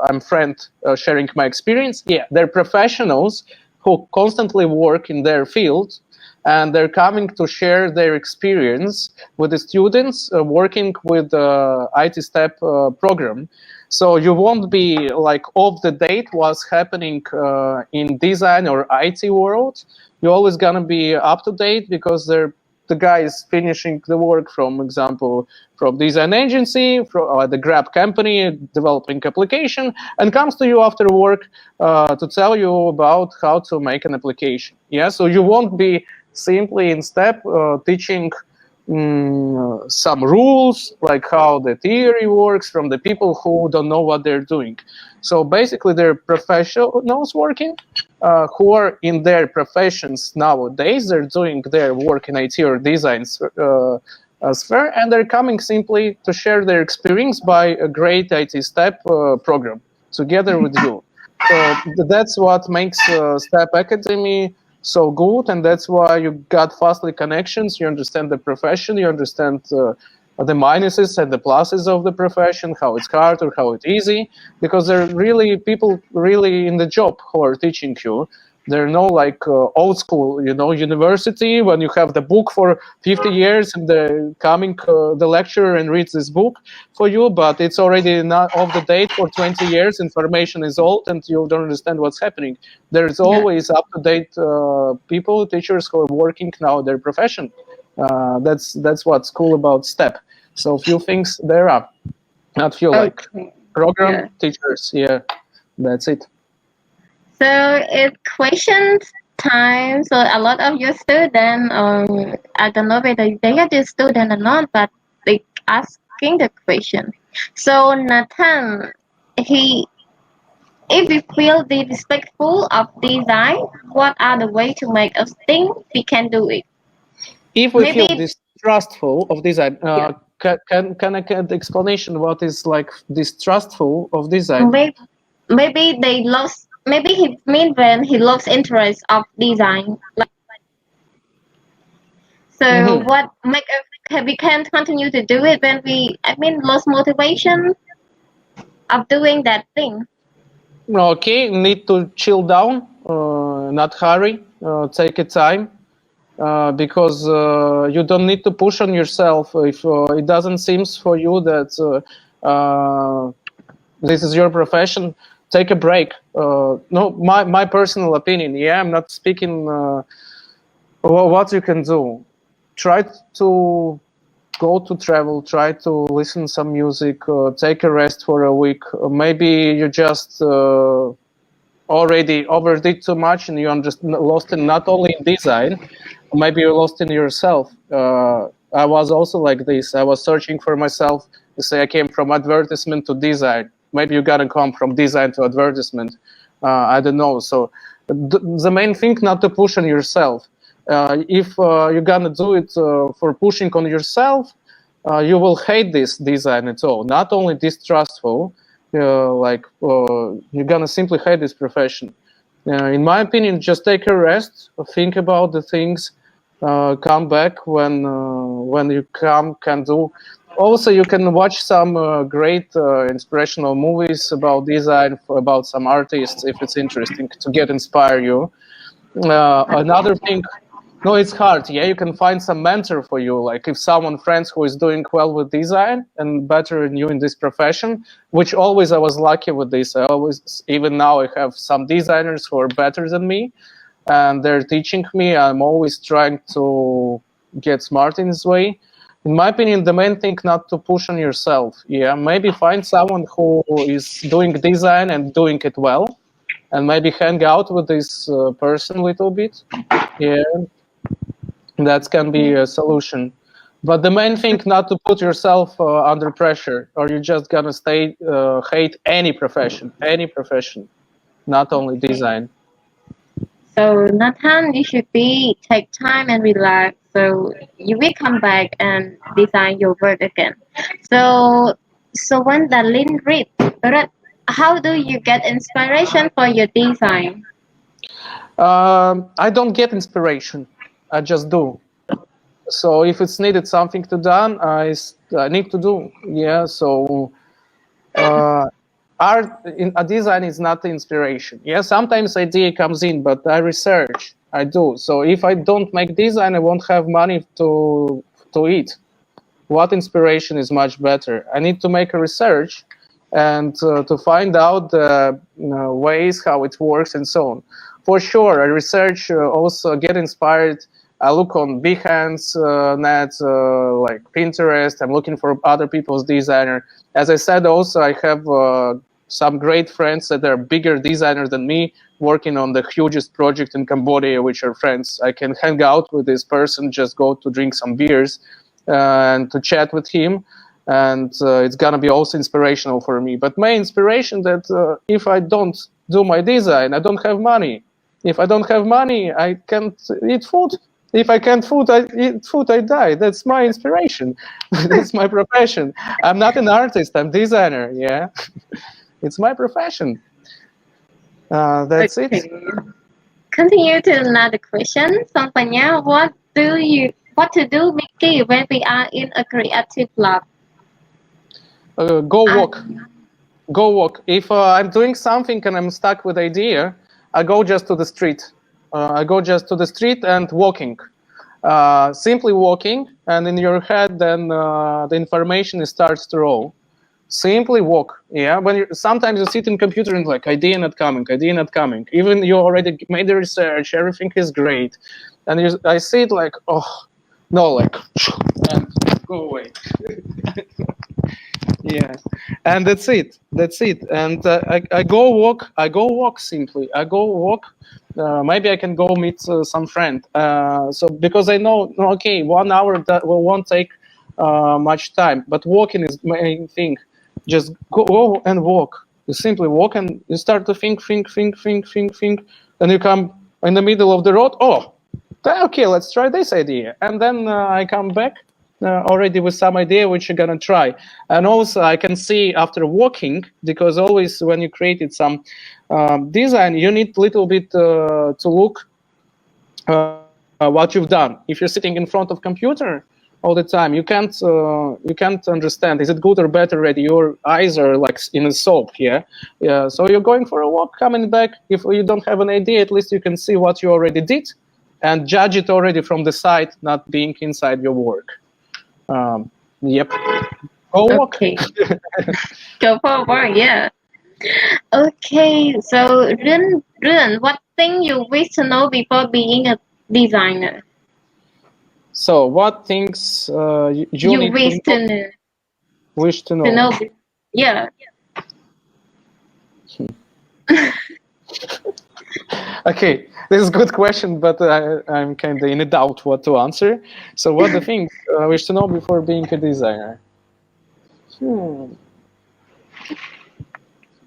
I'm friend sharing my experience. Yeah, they're professionals who constantly work in their field, and they're coming to share their experience with the students working with the IT STEP program. So you won't be like off the date what's happening in design or IT world. You're always gonna be up to date, because they're the guy is finishing the work, from example, from design agency, from the Grab company, developing application, and comes to you after work to tell you about how to make an application. Yeah, so you won't be simply in STEP teaching some rules, like how the theory works, from the people who don't know what they're doing. So basically, they're professionals working, who are in their professions nowadays. They're doing their work in IT or design sphere, and they're coming simply to share their experience by a great IT STEP program together with you. So that's what makes STEP Academy so good, and that's why you got fastly connections. You understand the profession, you understand the minuses and the pluses of the profession, how it's hard or how it's easy, because there are really people really in the job who are teaching you. They're no like old school, university, when you have the book for 50 years and the lecturer and reads this book for you, but it's already not off the date for 20 years. Information is old and you don't understand what's happening. There's always up-to-date people, teachers who are working now their profession. That's what's cool about STEP. So few things there are, not few, like program teachers. Yeah, that's it. So it's questions time. So a lot of your students, I don't know whether they are the student or not, but they asking the question. So Nathan, if we feel disrespectful of design, what are the way to make us think we can do it? If we feel distrustful of design, can I get the explanation what is like distrustful of design? Maybe they lost. Maybe he mean when he lost interest of design. So what make us we can't continue to do it when we lost motivation of doing that thing. Okay, need to chill down, not hurry, take a time, because you don't need to push on yourself if it doesn't seem for you that this is your profession. Take a break. No, my personal opinion. Yeah, I'm not speaking what you can do. Try to go to travel, try to listen some music, take a rest for a week. Maybe you just already overdid too much and you're just lost in not only in design, maybe you're lost in yourself. I was also like this. I was searching for myself. You say I came from advertisement to design. Maybe you gotta come from design to advertisement. I don't know. So the main thing, not to push on yourself. If you're gonna do it for pushing on yourself, you will hate this design at all. Not only distrustful, you're gonna simply hate this profession. In my opinion, just take a rest, think about the things, come back when you can do. Also, you can watch some great inspirational movies about design, about some artists, if it's interesting, to get inspire you. Another thing, no, it's hard. Yeah, you can find some mentor for you. Like if someone, friends who is doing well with design and better than you in this profession, which always I was lucky with this. I always, even now I have some designers who are better than me and they're teaching me. I'm always trying to get smart in this way. In my opinion, the main thing, not to push on yourself. Yeah, maybe find someone who is doing design and doing it well, and maybe hang out with this person a little bit. Yeah, that can be a solution. But the main thing, not to put yourself under pressure, or you're just gonna hate any profession, not only design. So Nathan, you should take time and relax. So you will come back and design your work again. So when the link reads, how do you get inspiration for your design? I don't get inspiration. I just do. So if it's needed something to done, I need to do. Yeah. So art in a design is not the inspiration. Yeah. Sometimes idea comes in, but I research. I do. So if I don't make design, I won't have money to eat. What inspiration is much better? I need to make a research and to find out the ways how it works and so on. For sure, I research, also get inspired. I look on Behance, net, like Pinterest. I'm looking for other people's designer. As I said, also I have some great friends that are bigger designers than me, working on the hugest project in Cambodia, which are friends. I can hang out with this person, just go to drink some beers, and to chat with him. And it's gonna be also inspirational for me. But my inspiration that if I don't do my design, I don't have money. If I don't have money, I can't eat food. If I can't eat food, I die. That's my inspiration. That's my profession. I'm not an artist. I'm designer. Yeah, it's my profession. That's it. Continue to another question. Sampanya, what to do, Miki, when we are in a creative block? Go walk. Go walk. If I'm doing something and I'm stuck with idea, I go just to the street. I go just to the street and walking. Simply walking, and in your head, then the information starts to roll. Simply walk. Yeah. When sometimes you sit in computer and like idea not coming. Even you already made the research, everything is great, and I see it like, oh no, like, and go away. Yeah, and that's it. And I go walk simply. I go walk. Maybe I can go meet some friend. So because I know, okay, 1 hour that won't take much time. But walking is main thing. Just go and walk. You simply walk and you start to think. And you come in the middle of the road. Oh, okay, let's try this idea. And then I come back already with some idea which you're gonna try. And also I can see after walking, because always when you created some design, you need a little bit to look what you've done. If you're sitting in front of computer all the time, you can't understand, is it good or bad already? Your eyes are like in a soap. Yeah. So you're going for a walk, coming back. If you don't have an idea, at least you can see what you already did and judge it already from the side, not being inside your work. Yep. Go walk. Okay. Go for a walk, yeah. Okay, so Run, what thing you wish to know before being a designer? So what things you need wish to know? Wish to know? To know, yeah. Okay, this is a good question, but I'm kind of in a doubt what to answer. So what the things I wish to know before being a designer?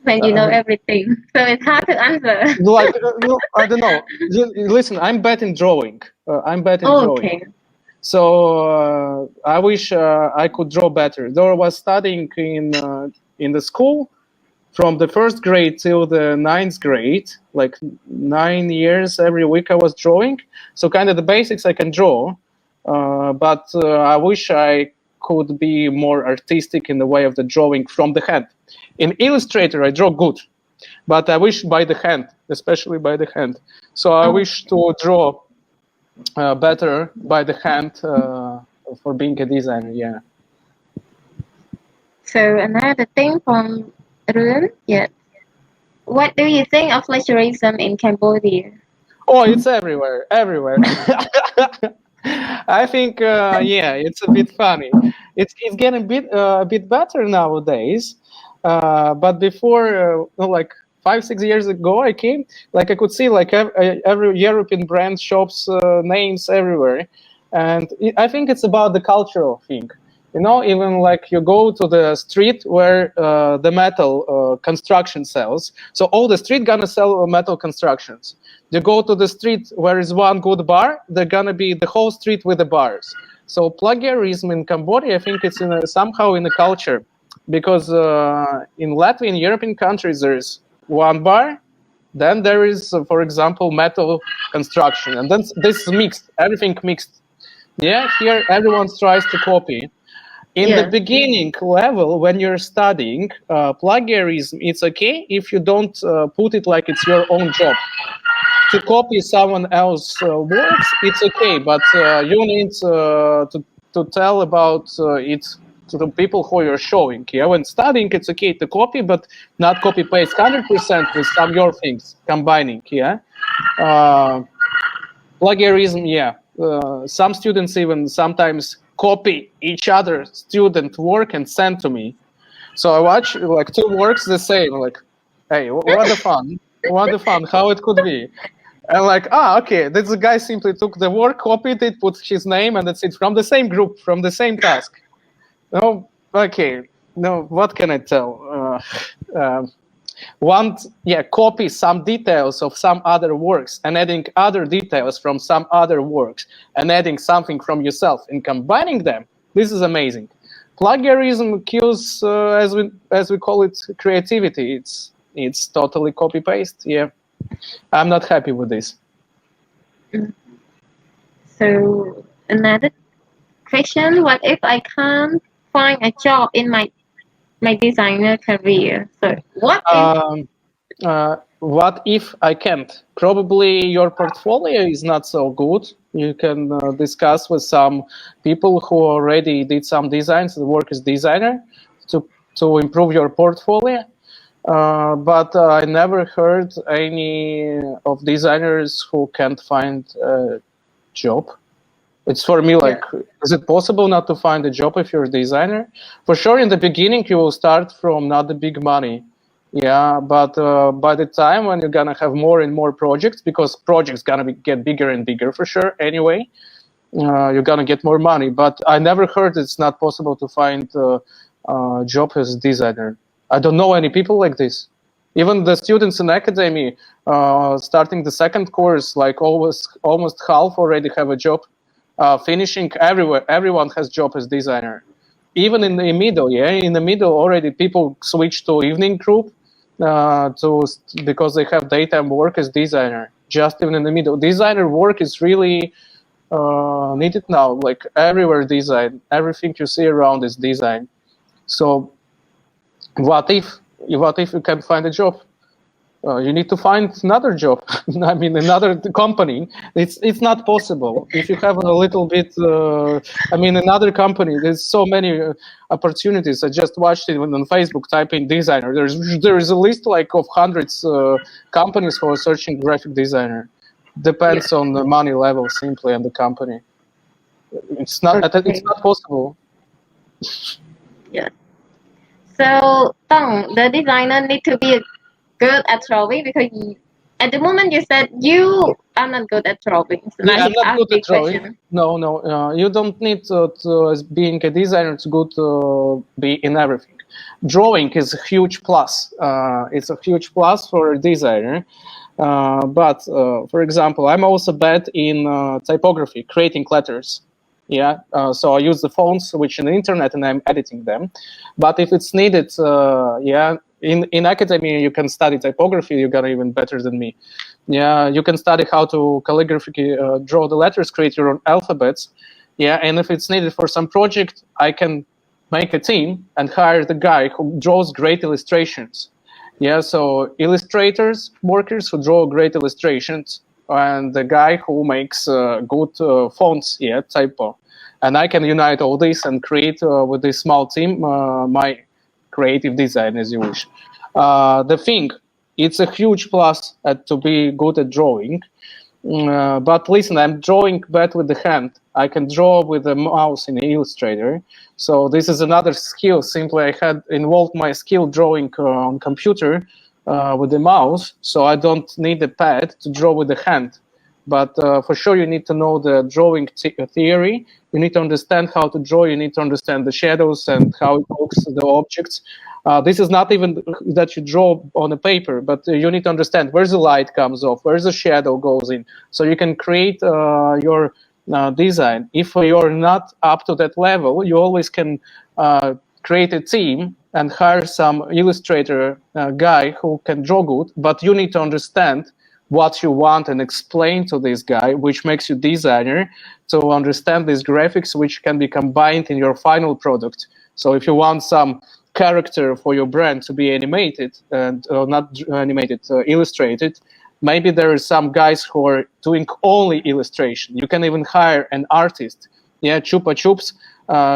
When you know everything, so it's hard to answer. Like, no, I don't know. Listen, I'm bad in drawing. Okay. So I wish I could draw better. Though I was studying in the school, from the 1st grade till the 9th grade, like 9 years, every week I was drawing. So kind of the basics I can draw, but I wish I could be more artistic in the way of the drawing from the hand. In Illustrator, I draw good, but I wish by the hand, especially by the hand. So I wish to draw better by the hand for being a designer, yeah. So another thing from Run, yeah. What do you think of plagiarism in Cambodia? Oh, it's everywhere. I think, yeah, it's a bit funny. It's getting a bit better nowadays. But before, like 5-6 years ago, I came, like I could see like every European brand shops names everywhere, and I think it's about the cultural thing. You know, even like you go to the street where the metal construction sells. So all the street gonna sell metal constructions. You go to the street where is one good bar, they're gonna be the whole street with the bars. So plagiarism in Cambodia, I think it's somehow in the culture, because in Latvian European countries there's one bar, then there is, for example, metal construction, and then this is mixed, everything mixed. Yeah, here everyone tries to copy. In the beginning level, when you're studying plagiarism, it's okay if you don't put it like it's your own job. To copy someone else's works, it's okay, but you need to tell about it to the people who you're showing. Yeah, when studying, it's okay to copy, but not copy paste 100% with some your things combining. Yeah, plagiarism. Yeah, some students even sometimes copy each other's student work and send to me. So I watch like 2 works the same, like, hey, what the fun, how it could be. And like, okay, this guy simply took the work, copied it, put his name, and that's it, from the same group, from the same task. No, okay, no, what can I tell? Copy some details of some other works and adding other details from some other works and adding something from yourself and combining them. This is amazing. Plagiarism kills, as we call it, creativity. It's totally copy paste. Yeah, I'm not happy with this. So another question: what if I can't find a job in my designer career? So what if I can't? Probably your portfolio is not so good. You can discuss with some people who already did some designs, the work as designer, to improve your portfolio. But I never heard any of designers who can't find a job. It's for me like, is it possible not to find a job if you're a designer? For sure, in the beginning, you will start from not the big money. Yeah, but by the time when you're gonna have more and more projects, because projects gonna get bigger and bigger for sure anyway, you're gonna get more money. But I never heard it's not possible to find a job as a designer. I don't know any people like this. Even the students in academy, starting the second course, like almost half already have a job. Finishing everywhere, everyone has job as designer. Even in the middle, in the middle already people switch to evening group because they have daytime work as designer. Just even in the middle, designer work is really needed now. Like everywhere, design, everything you see around is design. So, what if you can find a job? You need to find another job. I mean, another company. It's not possible. If you have a little bit, I mean, another company. There's so many opportunities. I just watched it on Facebook. Typing designer. There is a list like of hundreds companies who are searching graphic designer. Depends on the money level simply and the company. It's not. Okay. It's not possible. Yeah. So, Tong, the designer need to be good at drawing because at the moment you said you are not good at drawing. So yeah, I'm not good at drawing. Question. No. You don't need as being a designer to good be in everything. Drawing is a huge plus. It's a huge plus for a designer. But for example, I'm also bad in typography, creating letters. Yeah, so I use the fonts which in the internet and I'm editing them. But if it's needed, in academia you can study typography. You got even better than me. Yeah, you can study how to calligraphy, draw the letters, create your own alphabets. Yeah, and if it's needed for some project, I can make a team and hire the guy who draws great illustrations. Yeah, so illustrators, workers who draw great illustrations, and the guy who makes good fonts, typo. And I can unite all this and create with this small team my creative design as you wish. The thing, it's a huge plus to be good at drawing. But listen, I'm drawing bad with the hand. I can draw with the mouse in Illustrator. So this is another skill. Simply I had involved my skill drawing on computer with the mouse. So I don't need a pad to draw with the hand. But for sure, you need to know the drawing theory. You need to understand how to draw. You need to understand the shadows and how it looks, the objects. This is not even that you draw on a paper, but you need to understand where the light comes off, where the shadow goes in. So you can create your design. If you're not up to that level, you always can create a team and hire some illustrator guy who can draw good, but you need to understand what you want and explain to this guy, which makes you designer, to understand these graphics which can be combined in your final product. So if you want some character for your brand to be animated and not animated, illustrated, maybe there are some guys who are doing only illustration. You can even hire an artist. Yeah, Chupa Chups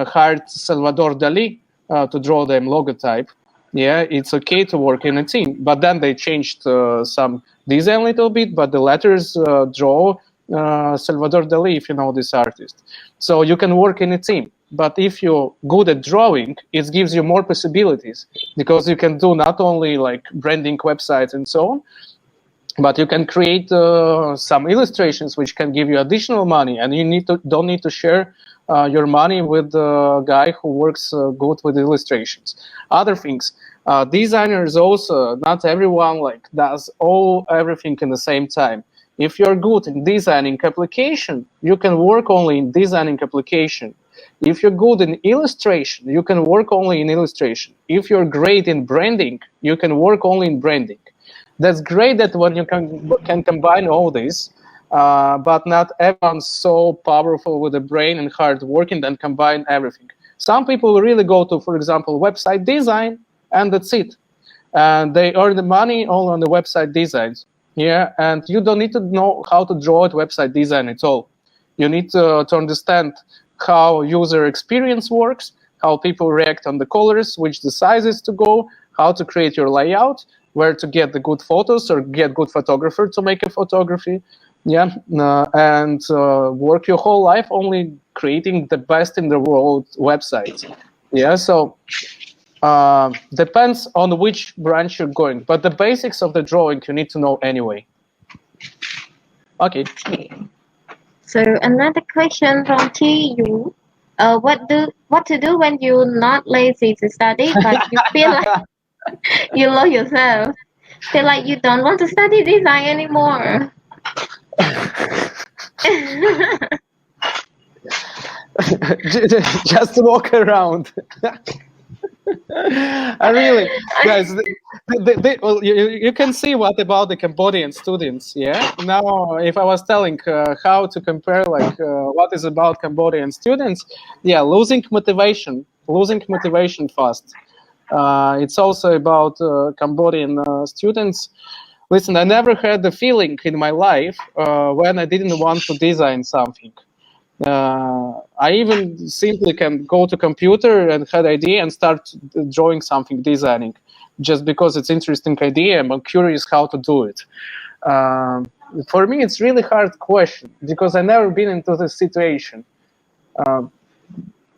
hired Salvador Dali to draw them logotype. Yeah, it's okay to work in a team, but then they changed some design a little bit, but the letters draw Salvador Dali, if you know this artist. So you can work in a team, but if you're good at drawing, it gives you more possibilities because you can do not only like branding websites and so on, But you can create some illustrations which can give you additional money, and you don't need to share your money with the guy who works good with illustrations. Other things, designers also, not everyone like does everything in the same time. If you're good in designing application, you can work only in designing application. If you're good in illustration, you can work only in illustration. If you're great in branding, you can work only in branding. That's great that when you can combine all this, but not everyone's so powerful with the brain and hard working and combine everything. Some people really go to, for example, website design, and that's it. And they earn the money only on the website designs. Yeah, and you don't need to know how to draw a website design at all. You need to understand how user experience works, how people react on the colors, which the sizes to go, how to create your layout, where to get the good photos or get good photographer to make a photography. Yeah, and work your whole life only creating the best in the world websites. Yeah, so depends on which branch you're going, but the basics of the drawing you need to know anyway. Okay. So another question from TU. What to do when you're not lazy to study, but you feel like you love yourself? Feel like you don't want to study design anymore. Just walk around. I really, guys, well, you can see what about the Cambodian students, yeah? Now, if I was telling how to compare, like, what is about Cambodian students, yeah, losing motivation fast. It's also about Cambodian students. Listen, I never had the feeling in my life when I didn't want to design something. I even simply can go to computer and had idea and start drawing something, designing, just because it's interesting idea. I'm curious how to do it. For me, it's really hard question because I never been into this situation.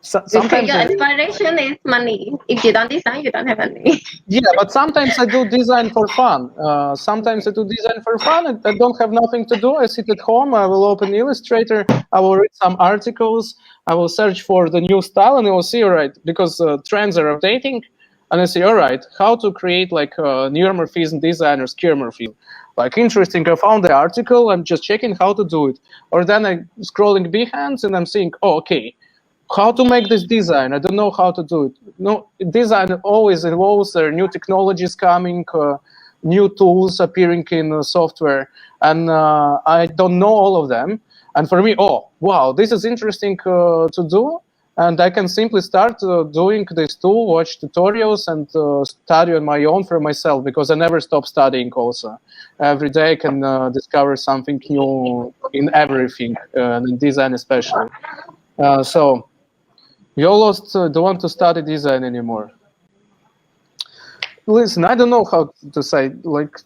Sometimes your inspiration is money. If you don't design, you don't have money. Yeah, but sometimes I do design for fun. Sometimes I do design for fun. I don't have nothing to do. I sit at home. I will open Illustrator. I will read some articles. I will search for the new style, and I will see, all right, because trends are updating. And I say, all right, how to create like neuromorphism design or skeuomorphism. Like interesting, I found the article. I'm just checking how to do it. Or then I'm scrolling Behance and I'm saying, oh, okay, how to make this design? I don't know how to do it. No, design always involves new technologies coming, new tools appearing in software, and I don't know all of them. And for me, oh, wow, this is interesting to do, and I can simply start doing this tool, watch tutorials, and study on my own for myself, because I never stop studying also. Every day I can discover something new in everything, in design especially. So, you almost don't want to study design anymore. Listen, I don't know how to say, like,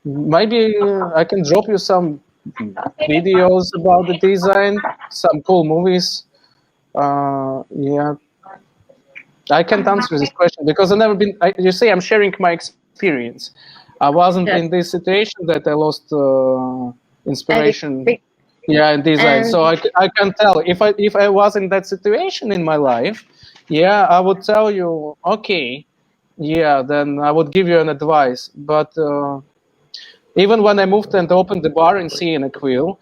maybe I can drop you some videos about the design, some cool movies. Yeah, I can't answer this question because I've never been, you see, I'm sharing my experience. I wasn't in this situation that I lost inspiration. Yeah, in design. So I can tell if I was in that situation in my life, yeah, I would tell you, okay, yeah, then I would give you an advice. But even when I moved and opened the bar in Quill,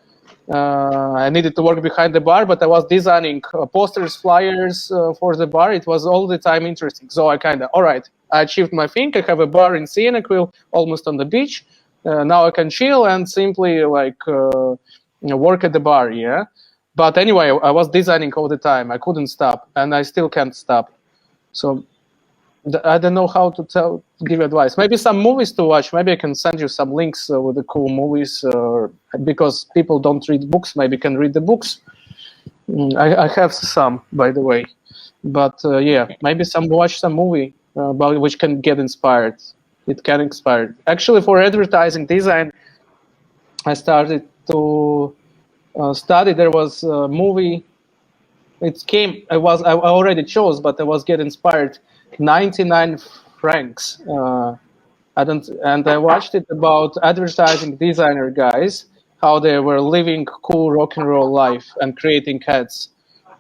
I needed to work behind the bar, but I was designing posters, flyers for the bar. It was all the time interesting. So I kind of, all right, I achieved my thing. I have a bar in Quill, almost on the beach. Now I can chill and simply like work at the bar, yeah. But anyway, I was designing all the time. I couldn't stop, and I still can't stop. So I don't know how to give advice. Maybe some movies to watch. Maybe I can send you some links with the cool movies, because people don't read books. Maybe can read the books. I have some, by the way. But yeah, maybe watch some movie about which can get inspired. It can inspire. Actually, for advertising design, I started to study. There was a movie. It came. I already chose, but I was getting inspired. 99 francs. And I watched it about advertising designer guys, how they were living cool rock and roll life and creating ads.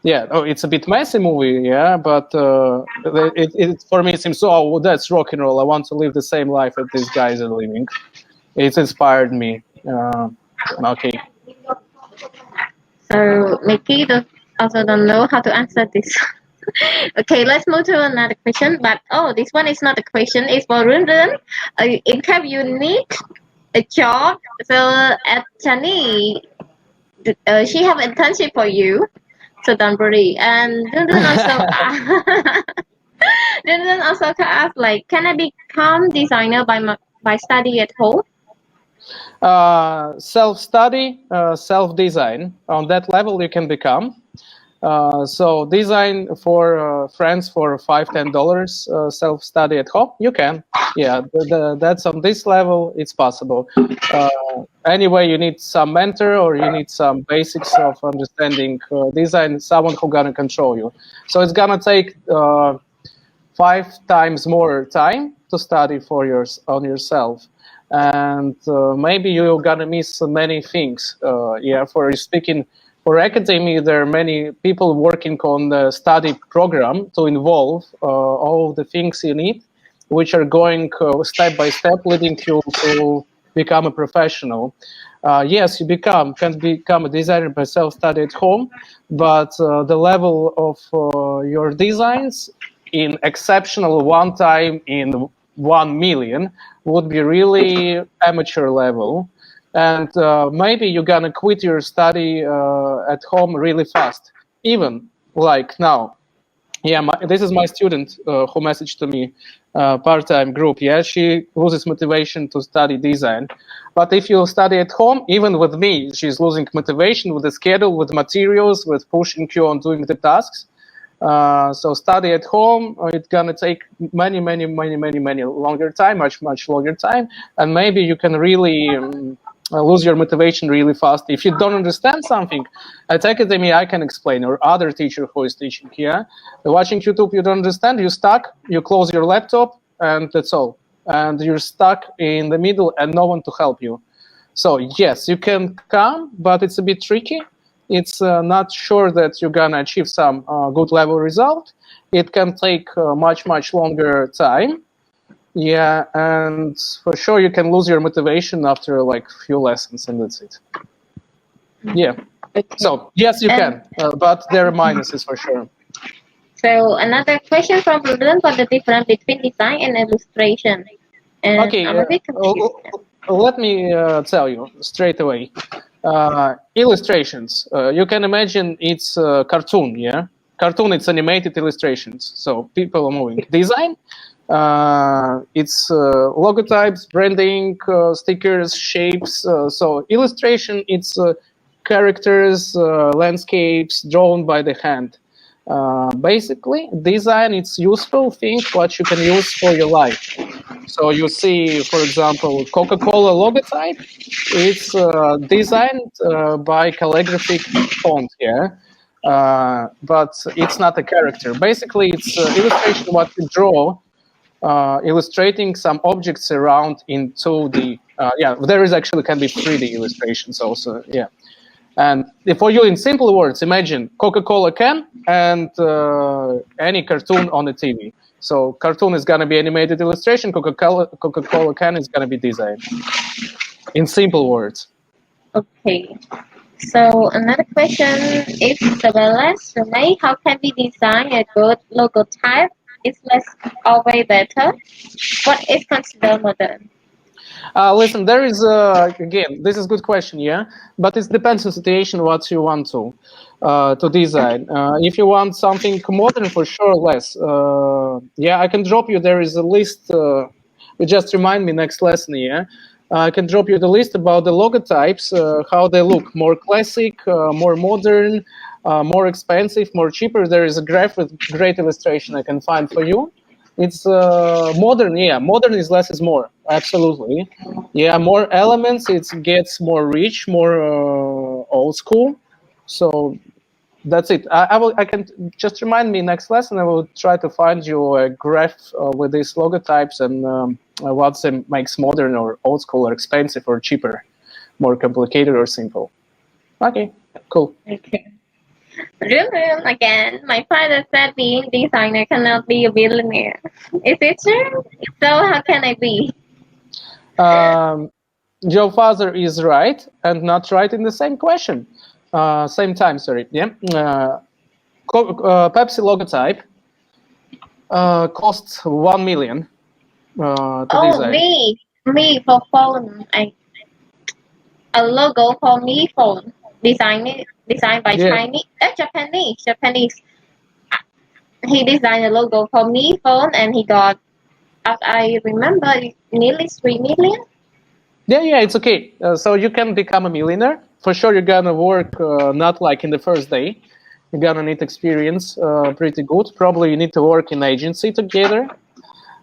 Yeah, oh, it's a bit messy movie, yeah, but it for me it seems, oh, well, that's rock and roll. I want to live the same life that these guys are living. It's inspired me. Okay. So Miki also don't know how to answer this. Okay, let's move to another question. But this one is not a question. It's for Run Run. In case you need a job, so at Chani, she have internship for you. So don't worry. And Run Run also Run Run also asked like, can I become designer by study at home? Self-study, self-design. On that level, you can become. So design for friends for $5-10. Self-study at home, you can. Yeah, that's on this level. It's possible. Anyway, you need some mentor or you need some basics of understanding design. Someone who gonna control you. So it's gonna take 5 times more time to study for on yourself. And maybe you're gonna miss many things. Yeah, for speaking for academy, there are many people working on the study program to involve all the things you need, which are going step by step, leading you to become a professional. Yes, you can become a designer by self-study at home, but the level of your designs in exceptional one time in 1 million would be really amateur level. And maybe you're gonna quit your study at home really fast, even like now. Yeah, this is my student who messaged to me, part-time group. Yeah, she loses motivation to study design. But if you study at home, even with me, she's losing motivation with the schedule, with materials, with pushing you on doing the tasks. So study at home, it's gonna take many longer time, much longer time, and maybe you can really lose your motivation really fast. If you don't understand something, at Academy I can explain, or other teacher who is teaching here. Watching YouTube, you don't understand, you're stuck, you close your laptop, and that's all. And you're stuck in the middle and no one to help you. So yes, you can come, but it's a bit tricky. It's not sure that you're gonna achieve some good level result. It can take much longer time. Yeah, and for sure you can lose your motivation after like few lessons, and that's it. Yeah. Okay. So yes, you can, but there are minuses for sure. So another question from Ruben for the difference between design and illustration. And Okay, I'm a bit confused. let me tell you straight away. Illustrations. You can imagine it's a cartoon, yeah? Cartoon, it's animated illustrations. So people are moving. Design, it's logotypes, branding, stickers, shapes. So illustration, it's characters, landscapes drawn by the hand. Basically, design, it's useful thing what you can use for your life. So you see, for example, Coca-Cola logotype. It's designed by calligraphic font here, but it's not a character. Basically, it's illustration what you draw, illustrating some objects around in 2D. Yeah, there is actually can be 3D illustrations also. Yeah. And for you, in simple words, imagine Coca-Cola can and any cartoon on the TV. So cartoon is going to be animated illustration, Coca-Cola can is going to be design. In simple words. Okay. So another question is May, how can we design a good logo type? Is less always better? What is considered modern? Listen, there is again, this is a good question, yeah, but it depends on situation what you want to design. If you want something modern, for sure, less. Yeah, I can drop you. There is a list. Just remind me next lesson, yeah. I can drop you the list about the logotypes, how they look, more classic, more modern, more expensive, more cheaper. There is a graph with great illustration I can find for you. It's modern, yeah. Modern is less is more, absolutely. Yeah, more elements, it gets more rich, more old school. So that's it. I can just remind me next lesson. I will try to find you a graph with these logotypes and what makes modern or old school or expensive or cheaper, more complicated or simple. Okay, cool. Okay. Really, again, my father said being designer cannot be a billionaire. Is it true? If so, how can I be? Your father is right and not right in the same question. Same time, sorry. Yeah. Pepsi logotype costs 1 million to Oh, design. me for phone. A logo for me phone. Designed by Yeah. Japanese. He designed a logo for me phone, and he got, as I remember, nearly 3 million. Yeah, it's okay. So you can become a millionaire. For sure, you're gonna work not like in the first day. You're gonna need experience pretty good. Probably you need to work in agency together.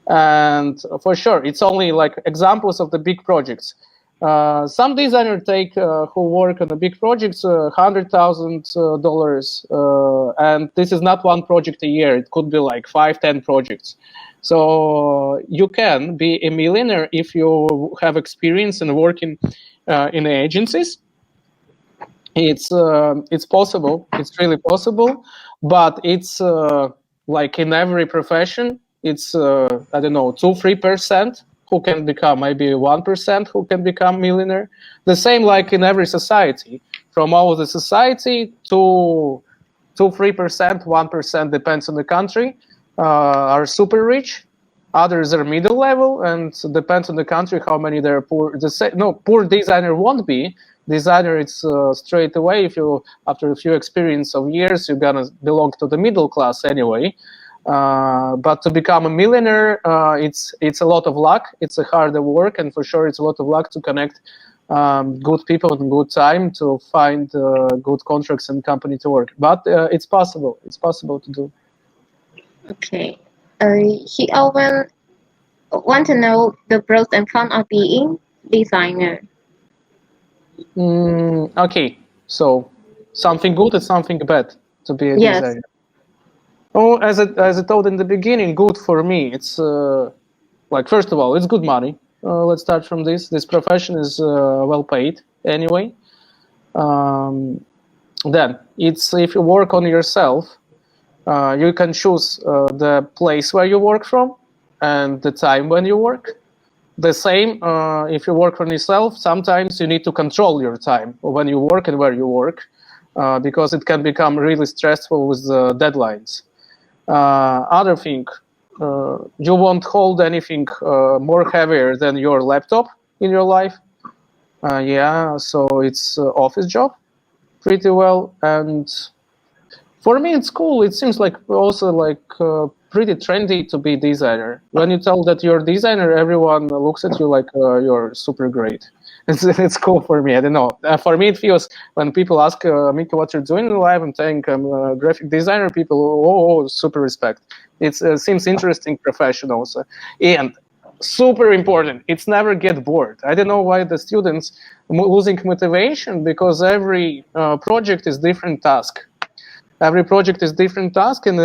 And for sure, it's only like examples of the big projects. Some designers take who work on the big projects $100,000, and this is not one project a year. It could be like 5-10 projects. So you can be a millionaire if you have experience in working in agencies. It's possible. It's really possible, but it's like in every profession. It's I don't know, 2-3% who can become, maybe 1% who can become millionaire. The same like in every society. From all of the society, 2-3%, 1% depends on the country, are super rich. Others are middle level, and depends on the country how many they're poor. Poor designer won't be. Designer, it's straight away. If you, after a few experience of years, you're gonna belong to the middle class anyway. But to become a millionaire, it's a lot of luck. It's a hard work, and for sure, it's a lot of luck to connect good people and good time to find good contracts and company to work. But it's possible. It's possible to do. Okay. He often want to know the pros and cons of being designer. Okay, so something good and something bad to be a Yes. designer. Oh, as I told in the beginning, good for me. It's like, first of all, it's good money. Let's start from this. This profession is well paid anyway. Then it's, if you work on yourself, you can choose the place where you work from and the time when you work. The same, if you work on yourself, sometimes you need to control your time when you work and where you work, because it can become really stressful with the deadlines. Other thing, you won't hold anything more heavier than your laptop in your life. Yeah, so it's office job pretty well. And for me, it's cool. It seems like also like pretty trendy to be designer. When you tell that you're a designer, everyone looks at you like you're super great. It's cool for me. I don't know. For me, it feels when people ask Miki what you're doing in life, I'm saying I'm a graphic designer. People, oh, super respect. It seems interesting profession also. And super important, it's never get bored. I don't know why the students losing motivation, because every project is different task. Every project is different task, and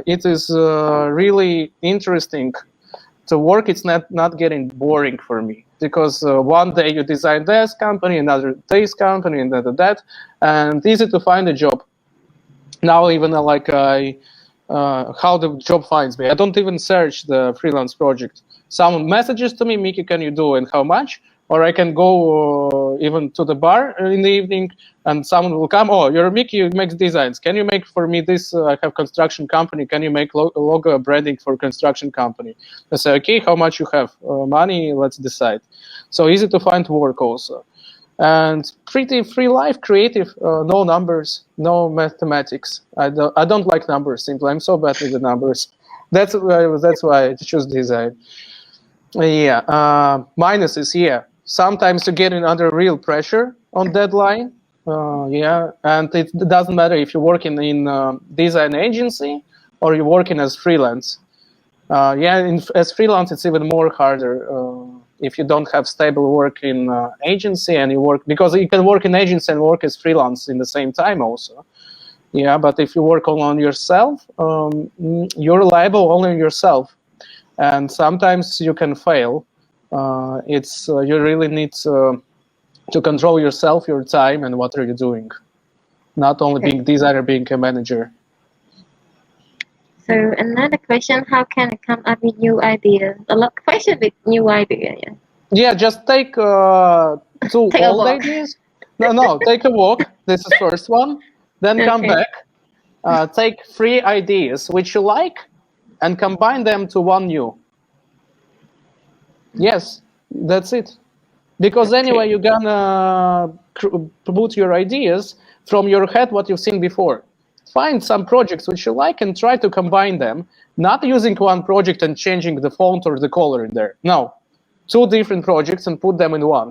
it is really interesting to work. It's not getting boring for me, because one day you design this company, another this company, and that, and easy to find a job. Now even like how the job finds me. I don't even search the freelance project. Someone messages to me, Miki, can you do and how much? Or I can go even to the bar in the evening, and someone will come. Oh, you're Miki, you make designs. Can you make for me this? I have construction company. Can you make logo branding for construction company? I say, okay, how much you have? Money, let's decide. So easy to find work also. And pretty free life, creative, no numbers, no mathematics. I don't like numbers, simply. I'm so bad with the numbers. That's why I choose design. Yeah, minuses, yeah. Sometimes you get in under real pressure on deadline. Yeah, and it doesn't matter if you're working in design agency or you're working as freelance. Yeah, as freelance, it's even more harder if you don't have stable work in agency, and you work, because you can work in agency and work as freelance in the same time also. Yeah, but if you work on yourself, you're liable only on yourself. and sometimes you can fail. You really need to control yourself, your time, and what are you doing. Not only being designer, being a manager. So another question: how can I come up with new ideas? A lot of question with new idea. Yeah. Yeah, just take 2 Take a old walk. ideas. No, take a walk. This is first one. Then come Okay. back. Take 3 ideas which you like, and combine them to one new. Yes, that's it. Because anyway, you're gonna put your ideas from your head, what you've seen before. Find some projects which you like and try to combine them, not using one project and changing the font or the color in there. No, 2 different projects and put them in one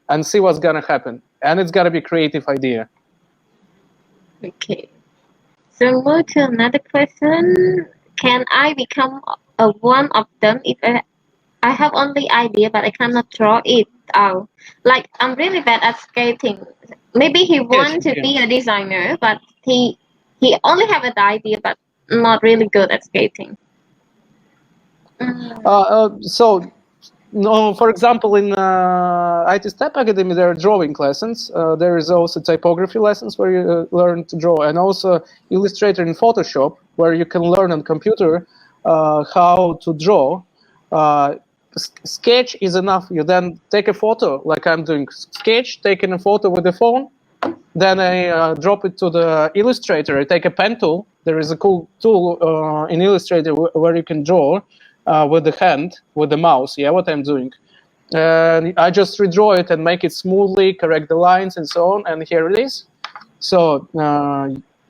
and see what's gonna happen. And it's gotta be a creative idea. Okay. So move to another question. Can I become one of them if I have only idea but I cannot draw it out? Like I'm really bad at skating. Maybe he wants to be a designer, but he only have an idea but not really good at skating. So, no, for example, in IT STEP Academy, there are drawing lessons. There is also typography lessons where you learn to draw, and also Illustrator and Photoshop, where you can learn on computer how to draw. Sketch is enough. You then take a photo, like I'm doing Sketch, taking a photo with the phone. Then I drop it to the Illustrator. I take a pen tool. There is a cool tool in Illustrator where you can draw with the hand, with the mouse. Yeah, what I'm doing. And I just redraw it and make it smoothly, correct the lines and so on. And here it is. So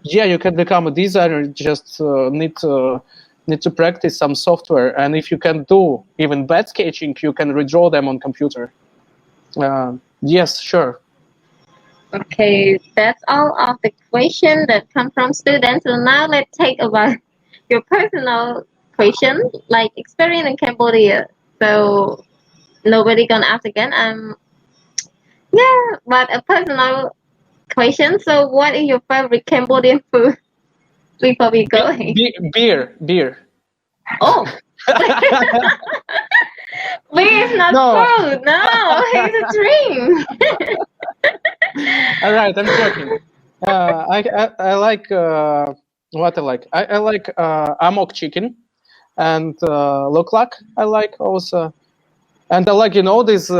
yeah, you can become a designer. You just need to practice some software. And if you can do even bad sketching, you can redraw them on computer. Yes, sure. Okay, that's all of the questions that come from students. So now let's take about your personal question, like experience in Cambodia. So nobody gonna ask again. Yeah, but a personal question. So what is your favorite Cambodian food before we go? Beer. Oh, beer is not food. No, it's a drink. All right, I'm joking. I like what I like. I like amok chicken and loklak. I like also, and I like this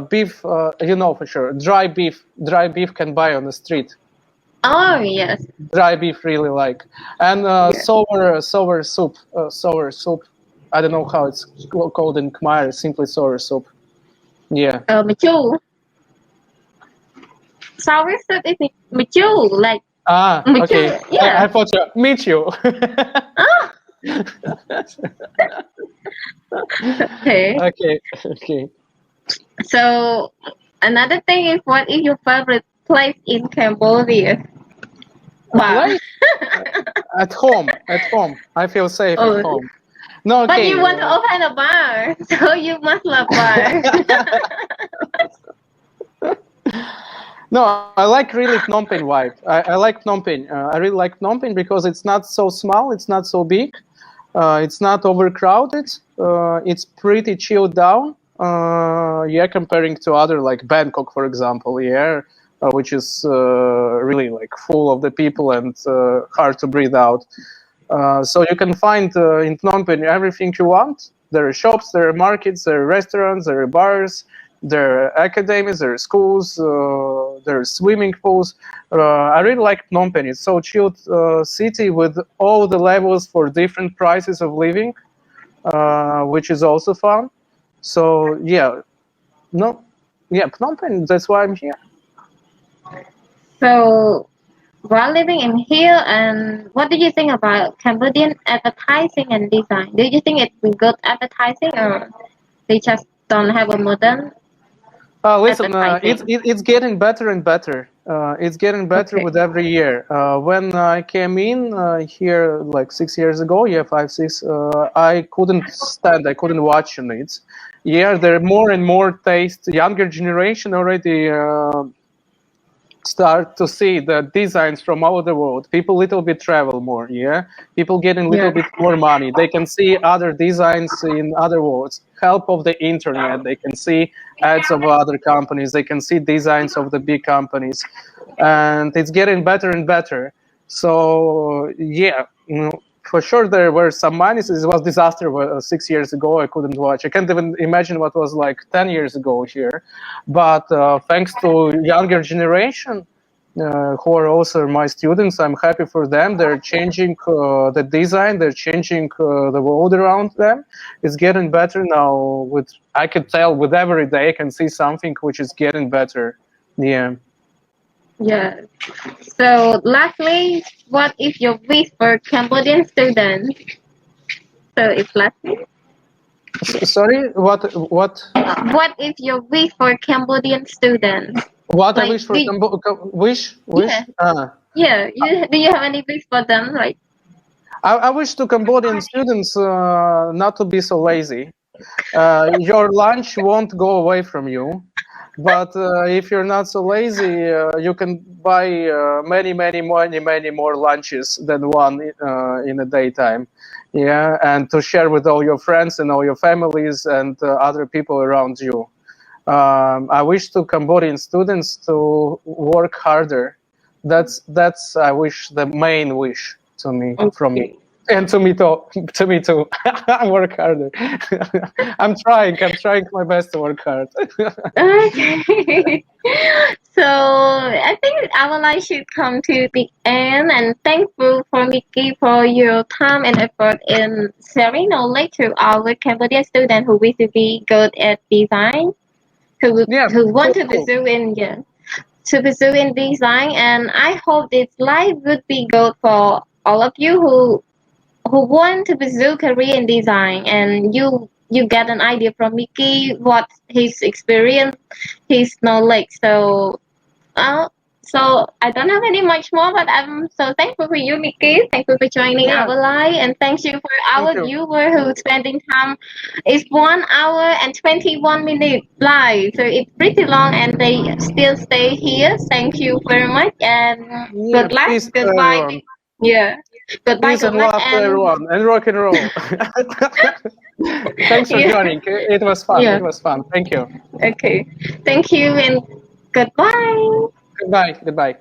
beef. For sure, dry beef. Dry beef can buy on the street. Oh yes. Dry beef really like, and sour soup. Sour soup. I don't know how it's called in Khmer. Simply sour soup. Yeah. Machu. Sour soup is machu, like. Okay. Yeah. I thought you. Meet you. Oh. Okay. Okay. So another thing is, what is your favorite place in Cambodia? Bar. At home. I feel safe at home. No, okay. But you want to open a bar, so you must love bar. No, I like really Phnom Penh vibe. I like Phnom Penh. I really like Phnom Penh because it's not so small, it's not so big, it's not overcrowded. It's pretty chilled down. Yeah, comparing to other like Bangkok, for example. Yeah, which is really like full of the people and hard to breathe out. So you can find in Phnom Penh everything you want. There are shops, there are markets, there are restaurants, there are bars, there are academies, there are schools, there are swimming pools. I really like Phnom Penh. It's so chilled city with all the levels for different prices of living, which is also fun. So yeah, Phnom Penh. That's why I'm here. So, while living in here, and what do you think about Cambodian advertising and design? Do you think it's good advertising, or they just don't have a modern? Listen, it's getting better and better. It's getting better with every year. When I came in here like 6 years ago, 5, 6, I couldn't stand. I couldn't watch on it. Yeah, there are more and more taste. Younger generation already start to see the designs from all over the world. People little bit travel more, yeah. People getting little bit more money. They can see other designs in other worlds. Help of the internet. They can see ads of other companies. They can see designs of the big companies, and it's getting better and better. So yeah, for sure there were some minuses. It was disaster 6 years ago. I couldn't watch. I can't even imagine what was like 10 years ago here. But thanks to younger generation, who are also my students, I'm happy for them. They're changing the design. They're changing the world around them. It's getting better now. I could tell with every day I can see something which is getting better. Yeah. Yeah. So lastly, what is your wish for Cambodian students? So it's lastly. Sorry, what? What is your wish for Cambodian students? What I wish for wish? Yeah. Do you have any wish for them? Like, I wish to Cambodian students not to be so lazy. Your lunch won't go away from you. But if you're not so lazy, you can buy many more lunches than one in a daytime. Yeah, and to share with all your friends and all your families and other people around you. I wish to Cambodian students to work harder. That's I wish the main wish to me from me. And to me too. Work harder. I'm trying my best to work hard. okay. So I think our life should come to the end, and thankful for Miki for your time and effort in sharing knowledge to our Cambodian students who wish to be good at design, who want to pursue in design. And I hope this life would be good for all of you who want to pursue career in design, and you get an idea from Miki what his experience, his knowledge. So I don't have any much more, but I'm so thankful for you, Miki. Thankful for joining our live, and thank you for our viewer who's spending time. It's 1 hour and 21 minutes live, so it's pretty long, and they still stay here. Thank you very much, and good luck. Goodbye. Everyone. Yeah. Goodbye. Peace and love to everyone, and rock and roll. Thanks for joining. It was fun. It was fun. Thank you. Okay. Thank you, and goodbye. Goodbye.